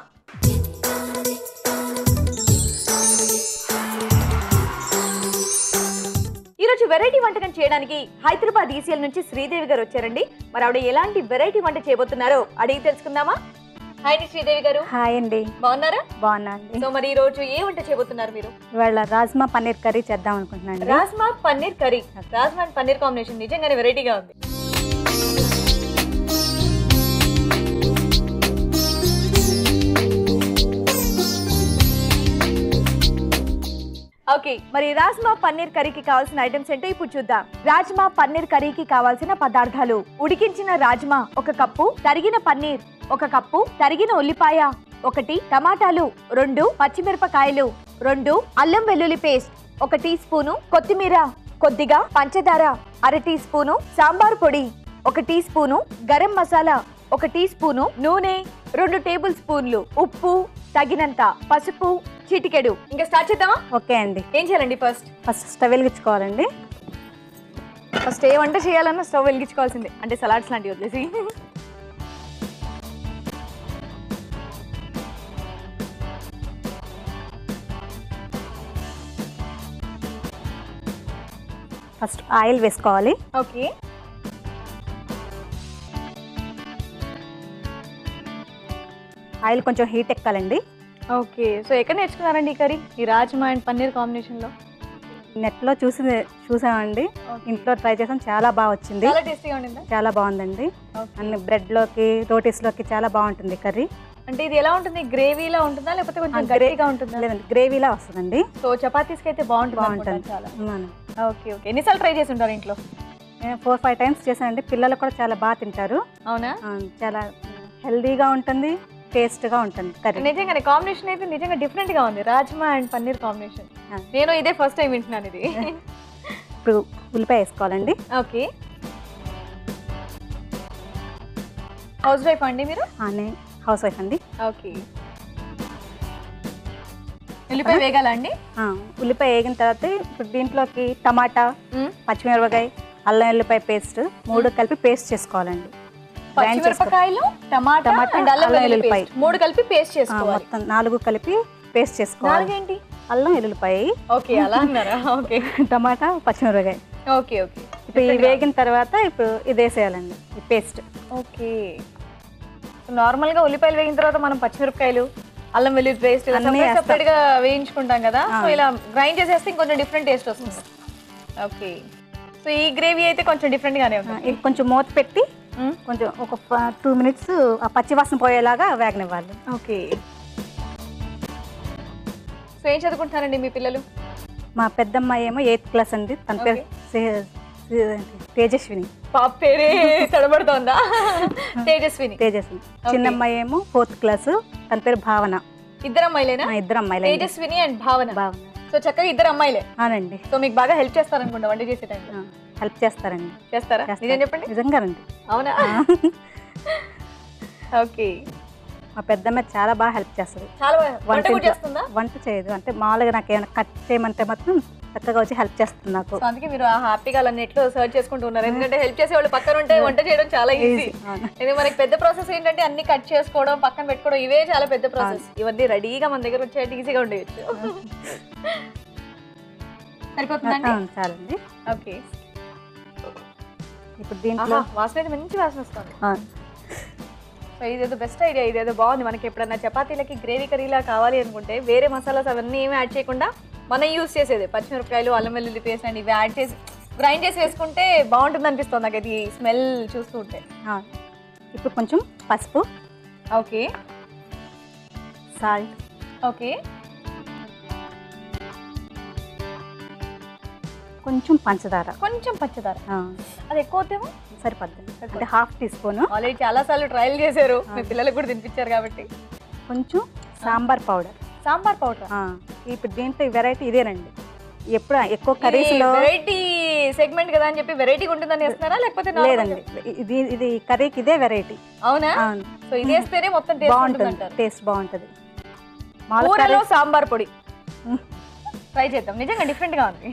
ఈరోజు వెరైటీ వంటకం చేయడానికి హైదరాబాద్ ఈసీఎల్ నుంచి శ్రీదేవి గారు వచ్చారండి. మరి ఆవిడ ఎలాంటి వెరైటీ వంట చేయబోతున్నారో అడిగి తెలుసుకుందామా? హాయ్ అండి శ్రీదేవి గారు. హాయ్ అండి. బాగున్నారా? బాగున్నా అండి. సో మరి ఈ రోజు ఏ వంట చేయబోతున్నారు మీరు? ఇవాళ రాజ్మా పన్నీర్ కర్రీ చేద్దాం అనుకుంటున్నాను. Rajma paneer curry. Rajma and paneer combination నిజంగానే వెరైటీగా ఉంది. ఓకే, మరి రాజ్మా పన్నీర్ కర్రీకి కావాల్సిన ఐటమ్స్ ఏంటో ఇప్పుడు చూద్దాం. రాజ్మా పన్నీర్ కర్రీకి కావాల్సిన పదార్థాలు: ఉడికించిన రాజ్మా 1 కప్పు, తరిగిన పన్నీర్ 1 కప్పు, తరిగిన ఉల్లిపాయ 1, టమాటాలు 2, పచ్చిమిరపకాయలు 2, అల్లం వెల్లుల్లి పేస్ట్ 1 టీ స్పూను, కొత్తిమీర కొద్దిగా, పంచదార 1/2 టీ స్పూను, సాంబార్ పొడి 1 teaspoon, garam masala 1 teaspoon, నూనె 2 టేబుల్ స్పూన్లు, ఉప్పు తగినంత, పసుపు చిటికెడు. ఇంకా స్టార్ట్ చేద్దామా? ఓకే అండి. ఏం చేయాలండి? ఫస్ట్ స్టవ్ వెలిగించుకోవాలండి. ఫస్ట్ ఏ వంట చేయాలన్నా స్టవ్ వెలిగించుకోవాల్సిందే, అంటే సలాడ్స్ లాంటివి వదిలేసి. ఫస్ట్ ఆయిల్ వేసుకోవాలి. ఓకే, ఆయిల్ కొంచెం హీట్ ఎక్కాలండి. ఓకే. సో ఎక్కడ నేర్చుకున్నారండి ఈ కర్రీ, ఈ రాజ్మా అండ్ పన్నీర్ కాంబినేషన్లో? నెట్లో చూసామండి, ఇంట్లో ట్రై చేసాం, చాలా బాగా వచ్చింది. చాలా టేస్టీగా ఉండిందా? చాలా బాగుందండి. అన్ని బ్రెడ్లోకి రోటీస్లోకి చాలా బాగుంటుంది కర్రీ. అంటే ఇది ఎలా ఉంటుంది? గ్రేవీలా ఉంటుందా లేకపోతే కొంచెం గట్టిగా ఉంటుందా? లేదండి, గ్రేవీలా వస్తుందండి. సో చపాతీస్కి అయితే బాగుంటుంది చాలా. Okay okay. ఎన్నిసార్లు ట్రై చేసి ఉంటారు ఇంట్లో? 4-5 టైమ్స్ చేశానండి. పిల్లలు కూడా చాలా బాగా తింటారు. అవునా? చాలా హెల్దీగా ఉంటుంది, టేస్ట్గా ఉంటుంది కర్రీ. నిజంగానే కాంబినేషన్ అయితే నిజంగా డిఫరెంట్ గా ఉంది, రాజ్మా అండ్ పన్నీర్ కాంబినేషన్. నేను ఇదే ఫస్ట్ టైం వింటున్నాను ఇది. ఇప్పుడు ఉల్లిపాయ వేసుకోవాలండి. ఓకే. హౌస్ వైఫ్ అండి మీరు? నేను హౌస్ వైఫ్ అండి. ఓకే. ఉల్లిపాయ వేగాలండి? ఉల్లిపాయ వేగిన తర్వాత ఇప్పుడు దీంట్లోకి టమాటా, పచ్చిమిరపకాయ, అల్లం వెల్లిపాయ పేస్ట్ 3 కలిపి పేస్ట్ చేసుకోవాలండి. పచ్చిమిరపకాయలు, టమాటా అండ్ అల్లం వెల్లుల్లిపాయ 3 కలిపి పేస్ట్ చేసుకోవాలి. మొత్తం 4 కలిపి పేస్ట్ చేసుకోవాలి. 4 ఏంటి? అల్లం వెల్లుల్లిపాయ. ఓకే, అలా అన్నారా? ఓకే. టమాటా, పచ్చిమిరపకాయ. Okay okay. ఇప్పుడు ఇది వేగిన తర్వాత ఇప్పుడు ఇది వేసేయాలండి, ఈ పేస్ట్. ఓకే. నార్మల్ గా ఉల్లిపాయలు వేగిన తర్వాత మనం పచ్చిమిరపకాయలు, అల్లం వెల్లుల్లి పేస్ట్ సెపరేట్ గా వేయించుకుంటాం కదా, సో ఇలా గ్రైండ్ చేసేస్తే ఇంకొంచెం డిఫరెంట్ టేస్ట్ వస్తుంది. ఓకే. సో ఈ గ్రేవీ అయితే కొంచెం డిఫరెంట్ గానే ఉంటుంది. ఇది కొంచెం మూత పెట్టి కొంచెం ఒక 2 మినిట్స్ ఆ పచ్చివాసన పోయేలాగా వేగనివ్వాలి. ఓకే. సో ఏం చదువుకుంటున్నారండి మీ పిల్లలు? మా పెద్దమ్మాయి ఏమో 8th క్లాస్ అండి, తన పేరు తేజస్విని. పాప పేరే తడబడుతోందా? తేజస్విని. చిన్నమ్మాయి ఏమో 4th క్లాస్, తన పేరు భావన. ఇద్దరు అమ్మాయిలేనా? 2 అమ్మాయిలే, తేజస్విని అండ్ భావన. సో చక్కగా 2 అమ్మాయిలే. అవునండి. సో మీకు బాగా హెల్ప్ చేస్తారనుకుంటా వంట చేసే టైంలో. హెల్ప్ చేస్తారండి. చేస్తారా? నిజం చెప్పండి. నిజంగానండి. అవునా? ఓకే. మా పెద్దమ్మ చాలా బాగా హెల్ప్ చేస్తుంది. వంట చేయదు, అంటే మామూలుగా నాకు ఏమైనా కట్ చేయమంటే మాత్రం చక్కగా వచ్చి హెల్ప్ చేస్తుంది నాకు. అందుకే మీరు హ్యాపీగా అలా నెట్ లో సర్చ్ చేసుకుంటూ ఉన్నారు, ఎందుకంటే హెల్ప్ చేసే వాళ్ళు పక్కన ఉంటే వంట చేయడం చాలా ఈజీ. ఇది మనకి పెద్ద ప్రాసెస్ ఏంటంటే అన్ని కట్ చేసుకోవడం, పక్కన పెట్టుకోవడం, ఇవే చాలా పెద్ద ప్రాసెస్. ఇవన్నీ రెడీగా మన దగ్గర వచ్చేటి ఈజీగా ఉండేయచ్చు. సరిపోతుందండి? చాలండి. ఓకే. ఇప్పుడు దీంట్లో వాసన అయితే మంచి వాసన వస్తుంది. సో ఇదేదో బెస్ట్ ఐడియా, ఇదేదో బాగుంది. మనకి ఎప్పుడన్నా చపాతీలకి గ్రేవీ కర్రీలా కావాలి అనుకుంటే వేరే మసాలాస్ అవన్నీ ఏమి యాడ్ చేయకుండా మనం యూజ్ చేసేది పచ్చిమిరపకాయలు, అల్లం వెల్లుల్లి పేస్ట్ అండి, ఇవి యాడ్ చేసి గ్రైండ్ చేసి వేసుకుంటే బాగుంటుంది అనిపిస్తుంది నాకు అది స్మెల్ చూస్తూ ఉంటే. ఇప్పుడు కొంచెం పసుపు. ఓకే. సాల్ట్. ఓకే. కొంచెం పంచదార. అది ఎక్కువ అవుతేమో సరిపోద్ది, అంటే 1/2 టీ స్పూన్. ఆల్రెడీ చాలా సార్లు ట్రయల్ చేశారు, మీ పిల్లలకు కూడా తినిపించారు కాబట్టి. కొంచెం సాంబార్ పౌడర్. ఇప్పుడు దీంట్లో వెరైటీ ఇదేనండి. ఎప్పుడు ఎక్కువ కర్రీస్ లో వెరైటీ సెగ్మెంట్ కదా అని చెప్పి వెరైటీ ఉంటుందని వేస్తున్నారా లేకపోతే? లేదండి, ఇది కర్రీకి ఇదే వెరైటీ. అవునా? సో ఇది వేస్తేనే మొత్తం టేస్ట్ బాగుంటుంది. కూరలో సాంబార్ పొడి ట్రై చేద్దాం, నిజంగా డిఫరెంట్ గా ఉంది.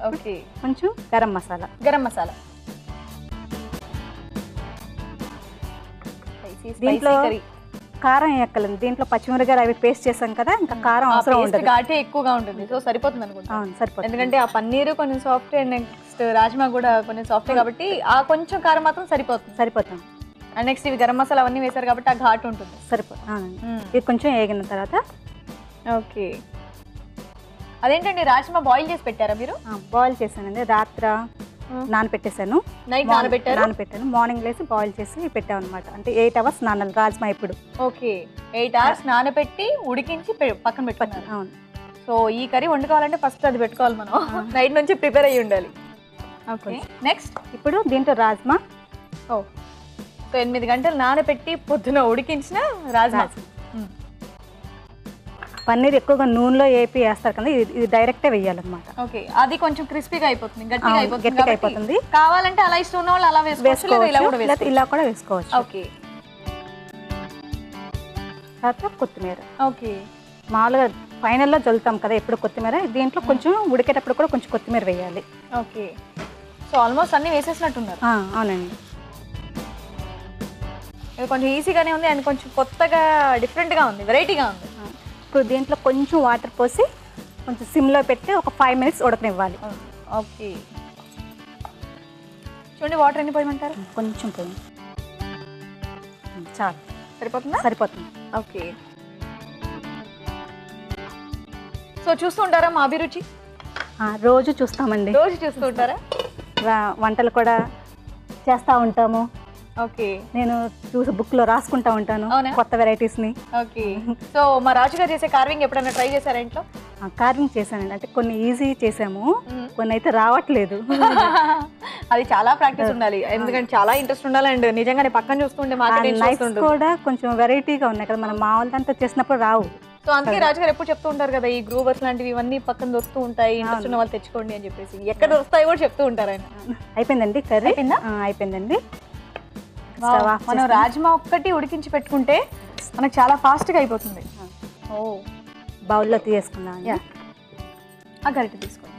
ఓకే. కొంచెం గరం మసాలా. దీంట్లో కారం ఎక్కలేదు, దీంట్లో పచ్చిమిరపకాయలు అవి పేస్ట్ చేసాం కదా, ఇంకా కారం అవసరం ఉండదు. ఘాటే ఎక్కువగా ఉంటుంది, సో సరిపోతుంది అనుకుంటా. సరిపోతుంది, ఎందుకంటే ఆ పన్నీరు కొంచెం సాఫ్ట్ అండ్ నెక్స్ట్ రాజ్మా కూడా కొంచెం సాఫ్ట్ కాబట్టి ఆ కొంచెం కారం మాత్రం సరిపోతుంది. అండ్ నెక్స్ట్ ఇవి గరం మసాలా అవన్నీ వేశారు కాబట్టి ఆ ఘాటు ఉంటుంది. సరిపోతుంది. ఇది కొంచెం వేగిన తర్వాత ఓకే. అదేంటండి రాజ్మా బాయిల్ చేసి పెట్టారా మీరు? బాయిల్ చేశానండి, రాత్రి నానబెట్టేసాను. నైట్ నానబెట్టాను, మార్నింగ్ లేసి బాయిల్ చేసి పెట్టాను అనమాట. అంటే 8 hours నానాలి రాజ్మా ఇప్పుడు. ఓకే, 8 hours నానబెట్టి ఉడికించి పక్కన పెట్టుకున్నాను. అవును. సో ఈ కర్రీ వండుకోవాలంటే ఫస్ట్ అది పెట్టుకోవాలి మనం, నైట్ నుంచి ప్రిపేర్ అయ్యి ఉండాలి. ఓకే, నెక్స్ట్ ఇప్పుడు దీంట్లో రాజ్మా. సో 8 గంటలు నానబెట్టి పొద్దున ఉడికించిన రాజ్మా. పన్నీర్ ఎక్కువగా నూనెలో వేస్తారు కదా, ఇది డైరెక్టే వేయాలన్నమాట. ఓకే, అది కొంచెం క్రిస్పీగా అయిపోతుంది, గట్టిగా అయిపోతుంది. కావాలంటే అలా ఇష్టం ఉన్న వాళ్ళు అలా వేసుకోవచ్చు, ఇలా కూడా వేసుకోవచ్చు. ఓకే, తర్వాత కొత్తిమీర. ఓకే, మామూలుగా ఫైనల్లో జల్లుతాం కదా ఎప్పుడు కొత్తిమీర, దీంట్లో కొంచెం ఉడికేటప్పుడు కూడా కొంచెం కొత్తిమీర వేయాలి. ఓకే, సో ఆల్మోస్ట్ అన్ని వేసేసినట్టున్నారు. అవునండి. ఇది కొంచెం ఈజీగానే ఉంది అండ్ కొంచెం కొత్తగా డిఫరెంట్గా ఉంది, వెరైటీగా ఉంది. ఇప్పుడు దీంట్లో కొంచెం వాటర్ పోసి కొంచెం సిమ్లో పెట్టి ఒక 5 minutes ఉడకనివ్వాలి. ఓకే, చూడండి వాటర్ ఎన్ని పోయమంటారు? కొంచెం పోయి చాలు, సరిపోతుందా? సరిపోతుంది. ఓకే, సో చూస్తూ ఉంటారా మా అభిరుచి? రోజు చూస్తామండి. రోజు చూస్తూ ఉంటారా? వంటలు కూడా చేస్తూ ఉంటాము. ఓకే, నేను చూసి బుక్లో రాసుకుంటా ఉంటాను కొత్త వెరైటీస్ని. ఓకే, సో మా రాజుగారు చేసే కార్వింగ్ ఎప్పుడైనా ట్రై చేశారా ఇంట్లో? కార్వింగ్ చేశానండి, అంటే కొన్ని ఈజీ చేసాము, కొన్ని అయితే రావట్లేదు. అది చాలా ప్రాక్టీస్ ఉండాలి, ఎందుకంటే చాలా ఇంట్రెస్ట్ ఉండాలి. అండ్ నిజంగానే పక్కన చూస్తుంటే నైఫ్స్ కూడా కొంచెం వెరైటీగా ఉన్నాయి కదా, మనం మామూలు దాంతో చేసినప్పుడు రావు. సో అందుకే రాజుగారు ఎప్పుడు చెప్తూ ఉంటారు కదా, ఈ గ్రూవర్స్ లాంటివి ఇవన్నీ పక్కన దొరుకుతూ ఉంటాయి, ఇంట్రెస్ట్ ఉన్న వాళ్ళు తెచ్చుకోండి అని చెప్పేసి. ఎక్కడ దొరుకుతాయో కూడా చెప్తూ ఉంటారు ఆయన. అయిపోయిందండి కర్రీ? అయిపోయిందండి. మనం రాజ్మా ఒక్కటి ఉడికించి పెట్టుకుంటే మనకు చాలా ఫాస్ట్గా అయిపోతుంది. ఓ, బౌల్లో తీసుకున్నాం. ఆ గరిటె తీసుకోండి.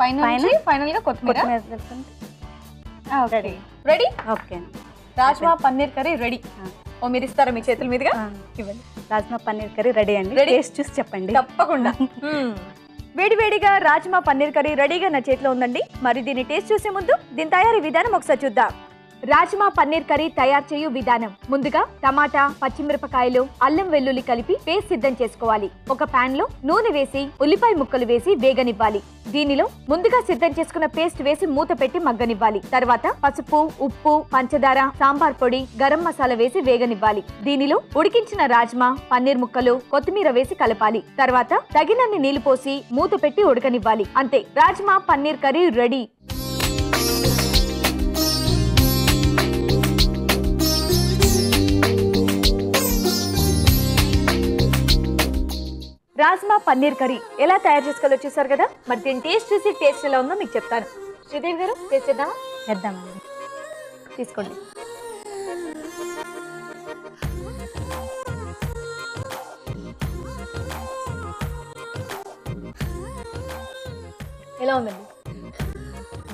ఫైనల్ గా కొత్తిమీర. Ready. Okay, rajma paneer curry ready. ఓ మీరు ఇస్తారా మీ చేతుల మీదుగా? ఇవ్వండి. రాజ్మా పన్నీర్ కర్రీ రెడీ అండి. టేస్ట్ చూసి చెప్పండి. తప్పకుండా. వేడివేడిగా రాజ్మా పన్నీర్ కర్రీ రెడీగా నా చేతిలో ఉందండి. మరి దీన్ని టేస్ట్ చూసే ముందు దీని తయారీ విధానం ఒకసారి చూద్దాం. రాజ్మా పన్నీర్ కర్రీ తయారు చేయు విధానం. ముందుగా టమాటా, పచ్చిమిరపకాయలు, అల్లం వెల్లుల్లి కలిపి పేస్ట్ సిద్ధం చేసుకోవాలి. ఒక పాన్ లో నూనె వేసి ఉల్లిపాయ ముక్కలు వేసి వేగనివ్వాలి. దీనిలో ముందుగా సిద్ధం చేసుకున్న పేస్ట్ వేసి మూత పెట్టి మగ్గనివ్వాలి. తర్వాత పసుపు, ఉప్పు, పంచదార, సాంబార్ పొడి, గరం మసాలా వేసి వేగనివ్వాలి. దీనిలో ఉడికించిన రాజ్మా, పన్నీర్ ముక్కలు, కొత్తిమీర వేసి కలపాలి. తర్వాత తగినన్ని నీళ్లు పోసి మూత పెట్టి ఉడకనివ్వాలి. అంతే, rajma paneer curry ready. Rajma paneer curry ఎలా తయారు చేసుకోవాలో చూసారు కదా. మరి దీని టేస్ట్ చూసి టేస్ట్ ఎలా ఉందో మీకు చెప్తాను. శ్రీదేవి గారు టేస్ట్ చేద్దామా? చేద్దామండి. తీసుకోండి. ఎలా ఉందండి?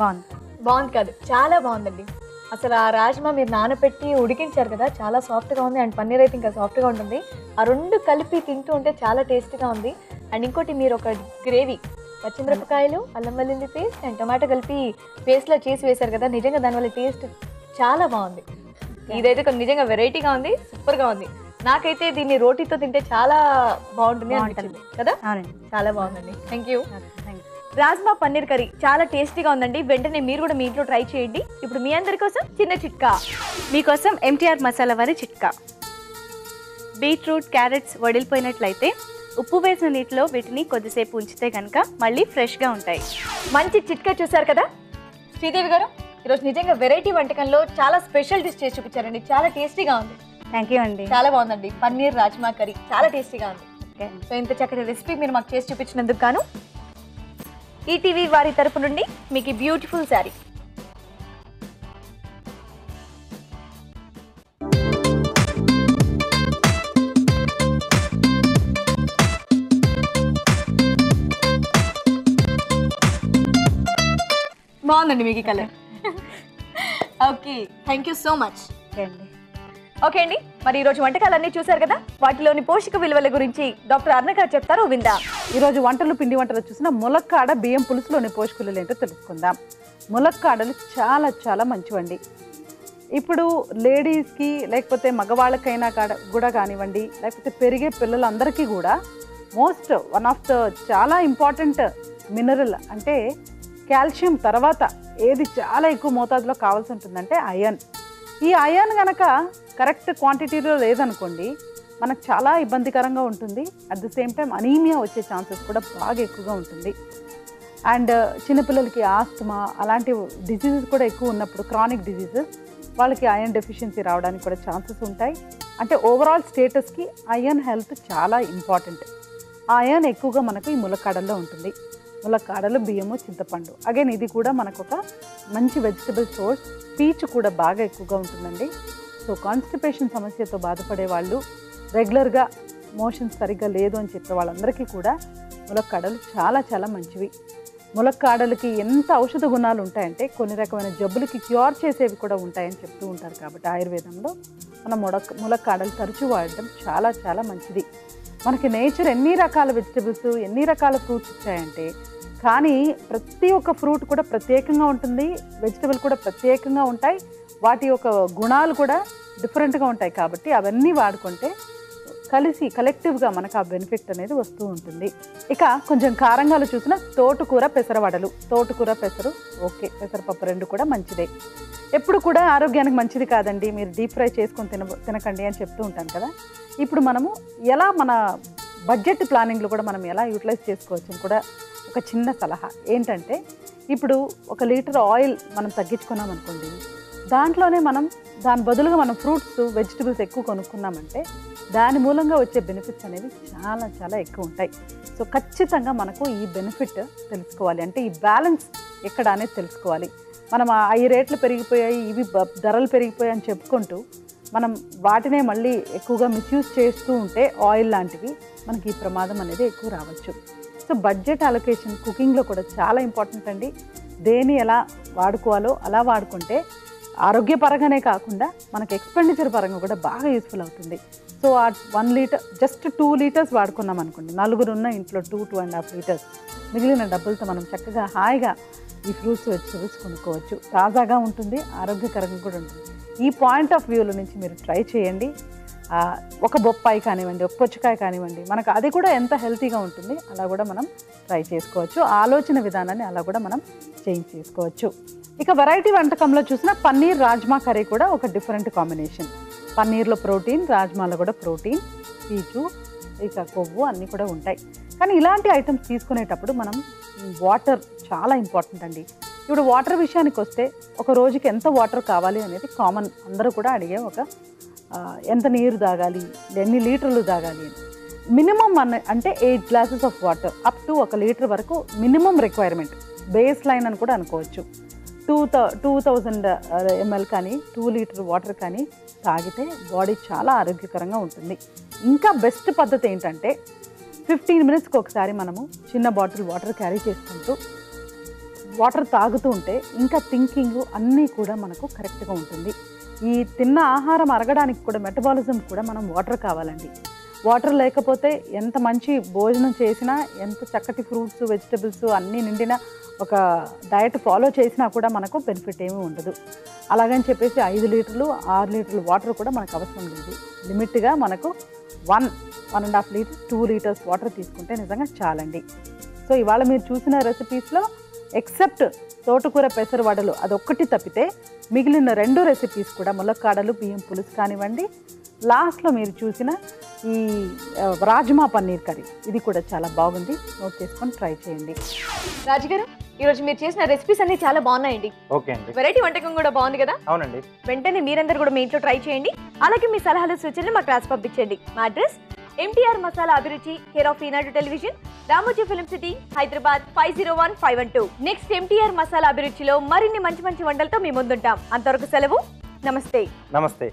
బాగుంది. బాగుంది కాదు, చాలా బాగుందండి. అసలు ఆ రాజ్మా మీరు నానబెట్టి ఉడికించారు కదా, చాలా సాఫ్ట్గా ఉంది. అండ్ పన్నీర్ అయితే ఇంకా సాఫ్ట్గా ఉంటుంది. ఆ రెండు కలిపి తింటూ ఉంటే చాలా టేస్ట్గా ఉంది. అండ్ ఇంకోటి మీరు ఒక గ్రేవీ, పచ్చిమిరపకాయలు, అల్లం వెల్లుల్లి పేస్ట్ అండ్ టమాటో కలిపి పేస్ట్లో చేసి వేశారు కదా, నిజంగా దానివల్ల టేస్ట్ చాలా బాగుంది. ఇదైతే నిజంగా వెరైటీగా ఉంది, సూపర్గా ఉంది. నాకైతే దీన్ని రోటీతో తింటే చాలా బాగుంటుంది అనిపించింది కదా. చాలా బాగుందండి. Thank you. Rajma paneer curry చాలా టేస్టీగా ఉందండి. వెంటనే మీరు కూడా మీ ఇంట్లో ట్రై చేయండి. ఇప్పుడు మీ అందరి కోసం చిన్న చిట్కా. మీకోసం MTR మసాలా వారి చిట్కా. బీట్రూట్, క్యారెట్స్ వడిలిపోయినట్లయితే ఉప్పు వేసిన నీటిలో వీటిని కొద్దిసేపు ఉంచితే కనుక మళ్ళీ ఫ్రెష్గా ఉంటాయి. మంచి చిట్కా చూసారు కదా. శ్రీదేవి గారు ఈరోజు నిజంగా వెరైటీ వంటకంలో చాలా స్పెషల్ డిష్ చేసి చూపించారండి. చాలా టేస్టీగా ఉంది. థ్యాంక్ యూ అండి. చాలా బాగుందండి. పన్నీర్ రాజ్మా కర్రీ చాలా టేస్టీగా ఉంది. సో ఇంత చక్కటి రెసిపీ మీరు మాకు చేసి చూపించినందుకు గాను ఈటీవీ వారి తరపు నుండి మీకు బ్యూటిఫుల్ శారీ. బాగుందండి మీకు ఈ colour. Okay, thank you so much. Okay అండి. ఓకే అండి, మరి ఈ రోజు వంటకాలన్నీ చూశారు కదా, వాటిలోని పోషక విలువల గురించి డాక్టర్ అరుణ గారు చెప్తారు, విందాం. ఈరోజు వంటలు పిండి వంటలు చూసిన ములక్కాడ బియ్యం పులుసులోని పోషకులు ఏంటో తెలుసుకుందాం. ములక్కాడలు చాలా చాలా మంచివండి. ఇప్పుడు లేడీస్కి లేకపోతే మగవాళ్ళకైనా కూడా కానివ్వండి, లేకపోతే పెరిగే పిల్లలందరికీ కూడా వన్ ఆఫ్ ద చాలా ఇంపార్టెంట్ మినరల్ అంటే కాల్షియం తర్వాత ఏది చాలా ఎక్కువ మోతాదులో కావాల్సి ఉంటుందంటే ఐరన్. ఈ ఐరన్ కనుక కరెక్ట్ క్వాంటిటీలో లేదనుకోండి మనకు చాలా ఇబ్బందికరంగా ఉంటుంది. At the same time anaemia వచ్చే ఛాన్సెస్ కూడా బాగా ఎక్కువగా ఉంటుంది. అండ్ చిన్నపిల్లలకి ఆస్తమా అలాంటి డిసీజెస్ కూడా ఎక్కువ ఉన్నప్పుడు, క్రానిక్ డిసీజెస్, వాళ్ళకి ఐరన్ డెఫిషియన్సీ రావడానికి కూడా ఛాన్సెస్ ఉంటాయి. అంటే ఓవరాల్ స్టేటస్కి ఐరన్ హెల్త్ చాలా ఇంపార్టెంట్. ఐరన్ ఎక్కువగా మనకు ఈ ములక్కాడల్లో ఉంటుంది. ములక్కాడలు, బియ్యము, చింతపండు. అగైన్ ఇది కూడా మనకు ఒక మంచి వెజిటబుల్ సోర్స్. పీచు కూడా బాగా ఎక్కువగా ఉంటుందండి. సో కాన్స్టిపేషన్ సమస్యతో బాధపడే వాళ్ళు, రెగ్యులర్గా మోషన్స్ సరిగ్గా లేదు అని చెప్పే వాళ్ళందరికీ కూడా ములక్కాడలు చాలా చాలా మంచివి. ములక్కాడలకి ఎంత ఔషధ గుణాలు ఉంటాయంటే కొన్ని రకమైన జబ్బులకి క్యూర్ చేసేవి కూడా ఉంటాయని చెప్తూ ఉంటారు. కాబట్టి ఆయుర్వేదంలో మనం ములక్కాడలు తరచూ వాడడం చాలా చాలా మంచిది. మనకి నేచర్ ఎన్ని రకాల వెజిటబుల్స్, ఎన్ని రకాల ఫ్రూట్స్ ఇచ్చాయంటే, కానీ ప్రతి ఒక్క ఫ్రూట్ కూడా ప్రత్యేకంగా ఉంటుంది, వెజిటబుల్ కూడా ప్రత్యేకంగా ఉంటాయి, వాటి యొక్క గుణాలు కూడా డిఫరెంట్గా ఉంటాయి. కాబట్టి అవన్నీ వాడుకుంటే కలిసి కలెక్టివ్గా మనకు ఆ బెనిఫిట్ అనేది వస్తూ ఉంటుంది. ఇక కొంచెం కారంగాలు చూసిన తోటకూర పెసరవడలు. తోటకూర పెసరు ఓకే, పెసరపప్పు రెండు కూడా మంచిదే. ఎప్పుడు కూడా ఆరోగ్యానికి మంచిది కాదండి, మీరు డీప్ ఫ్రై చేసుకొని తినకండి అని చెప్తూ ఉంటాను కదా. ఇప్పుడు మనము ఎలా మన బడ్జెట్ ప్లానింగ్లో కూడా మనం ఎలా యూటిలైజ్ చేసుకోవచ్చు అని కూడా ఒక చిన్న సలహా ఏంటంటే, ఇప్పుడు 1 లీటర్ ఆయిల్ మనం తగ్గించుకున్నాం అనుకోండి, దాంట్లోనే దాని బదులుగా మనం ఫ్రూట్స్, వెజిటబుల్స్ ఎక్కువ కొనుక్కున్నామంటే దాని మూలంగా వచ్చే బెనిఫిట్స్ అనేవి చాలా చాలా ఎక్కువ ఉంటాయి. సో ఖచ్చితంగా మనకు ఈ బెనిఫిట్ తెలుసుకోవాలి, అంటే ఈ బ్యాలెన్స్ ఎక్కడ అనేది తెలుసుకోవాలి. మనం ఈ రేట్లు పెరిగిపోయాయి, ఇవి ధరలు పెరిగిపోయాయి అని చెప్పుకుంటూ మనం వాటినే మళ్ళీ ఎక్కువగా మిస్యూజ్ చేస్తూ ఉంటే ఆయిల్ లాంటివి మనకి ఈ ప్రమాదం అనేది ఎక్కువ రావచ్చు. సో బడ్జెట్ అలొకేషన్ కుకింగ్లో కూడా చాలా ఇంపార్టెంట్ అండి. దేని ఎలా వాడుకోవాలో అలా వాడుకుంటే ఆరోగ్యపరంగానే కాకుండా మనకి ఎక్స్పెండిచర్ పరంగా కూడా బాగా యూస్ఫుల్ అవుతుంది. సో ఆ 1 లీటర్ జస్ట్ 2 లీటర్స్ వాడుకున్నాం అనుకోండి, 4 ఉన్న ఇంట్లో 2.5 లీటర్స్, మిగిలిన డబ్బులతో మనం చక్కగా హాయిగా ఈ ఫ్రూట్స్, వెజిటబుల్స్ కొనుక్కోవచ్చు. తాజాగా ఉంటుంది, ఆరోగ్యకరంగా కూడా ఉంటుంది. ఈ పాయింట్ ఆఫ్ వ్యూలో నుంచి మీరు ట్రై చేయండి. ఒక బొప్పాయి కానివ్వండి, ఒక పుచ్చకాయ కానివ్వండి, మనకు అది కూడా ఎంత హెల్తీగా ఉంటుంది అలా కూడా మనం ట్రై చేసుకోవచ్చు. ఆలోచన విధానాన్ని అలా కూడా మనం చేంజ్ చేసుకోవచ్చు. ఇక వెరైటీ వంటకంలో చూసిన పన్నీర్ రాజ్మా కర్రీ కూడా ఒక డిఫరెంట్ కాంబినేషన్. పన్నీర్లో ప్రోటీన్, రాజ్మాలో కూడా ప్రోటీన్, పీచు, ఇక కొవ్వు అన్నీ కూడా ఉంటాయి. కానీ ఇలాంటి ఐటమ్స్ తీసుకునేటప్పుడు మనం వాటర్ చాలా ఇంపార్టెంట్ అండి. ఇప్పుడు వాటర్ విషయానికి వస్తే ఒక రోజుకి ఎంత వాటర్ కావాలి అనేది కామన్, అందరూ కూడా అడిగే ఒక ఎంత నీరు తాగాలి, ఎన్ని లీటర్లు తాగాలి అని. మినిమం అంటే 8 glasses of water, up to 1 litre వరకు మినిమం రిక్వైర్మెంట్, బేస్ లైన్ అని కూడా అనుకోవచ్చు. 2000 ml కానీ 2 లీటర్ వాటర్ కానీ తాగితే బాడీ చాలా ఆరోగ్యకరంగా ఉంటుంది. ఇంకా బెస్ట్ పద్ధతి ఏంటంటే 15 మినిట్స్కి ఒకసారి మనము చిన్న బాటిల్ వాటర్ క్యారీ చేసుకుంటూ వాటర్ తాగుతూ ఉంటే ఇంకా థింకింగ్ అన్నీ కూడా మనకు కరెక్ట్గా ఉంటుంది. ఈ తిన్న ఆహారం అరగడానికి కూడా, మెటబాలిజం కూడా మనం వాటర్ కావాలండి. వాటర్ లేకపోతే ఎంత మంచి భోజనం చేసినా, ఎంత చక్కటి ఫ్రూట్స్, వెజిటబుల్స్ అన్నీ నిండిన ఒక డయట్ ఫాలో చేసినా కూడా మనకు బెనిఫిట్ ఏమీ ఉండదు. అలాగని చెప్పేసి 5 లీటర్లు 6 లీటర్లు వాటర్ కూడా మనకు అవసరం లేదు. లిమిట్గా మనకు 1.5 లీటర్ 2 లీటర్స్ వాటర్ తీసుకుంటే నిజంగా చాలండి. సో ఇవాళ మీరు చూసిన రెసిపీస్లో ఎక్సెప్ట్ తోటకూర పెసరు వడలు అదొక్కటి తప్పితే మిగిలిన 2 రెసిపీస్ కూడా ములక్కాడలు, బియ్యం పులుసు కానివ్వండి, లాస్ట్లో మీరు చూసిన ఈ రాజ్మా పన్నీర్ కర్రీ ఇది కూడా చాలా బాగుంది. నోట్ చేసుకొని ట్రై చేయండి. రాజుగారు, ఈరోజు మీరు చేసిన రెసిపీస్ అన్ని చాలా బాగున్నాయండి. ఓకే అండి. వెరైటీ వంటకం కూడా బాగుంది కదా. అవునండి. వెంటనే మీరందరూ కూడా మీ ఇంట్లో ట్రై చేయండి. అలాగే మీ సలహాలు, సూచనలు మా క్లాస్ పంపించండి. మా address MTR masala Abhiruchi, care of Eenadu television, Ramoji film city, Hyderabad 501512. Next MTR masala అభిరుచిలో మరిన్ని మంచి మంచి వంటలతో మీ ముందుంటాం. అంతవరకు సెలవు. నమస్తే. నమస్తే.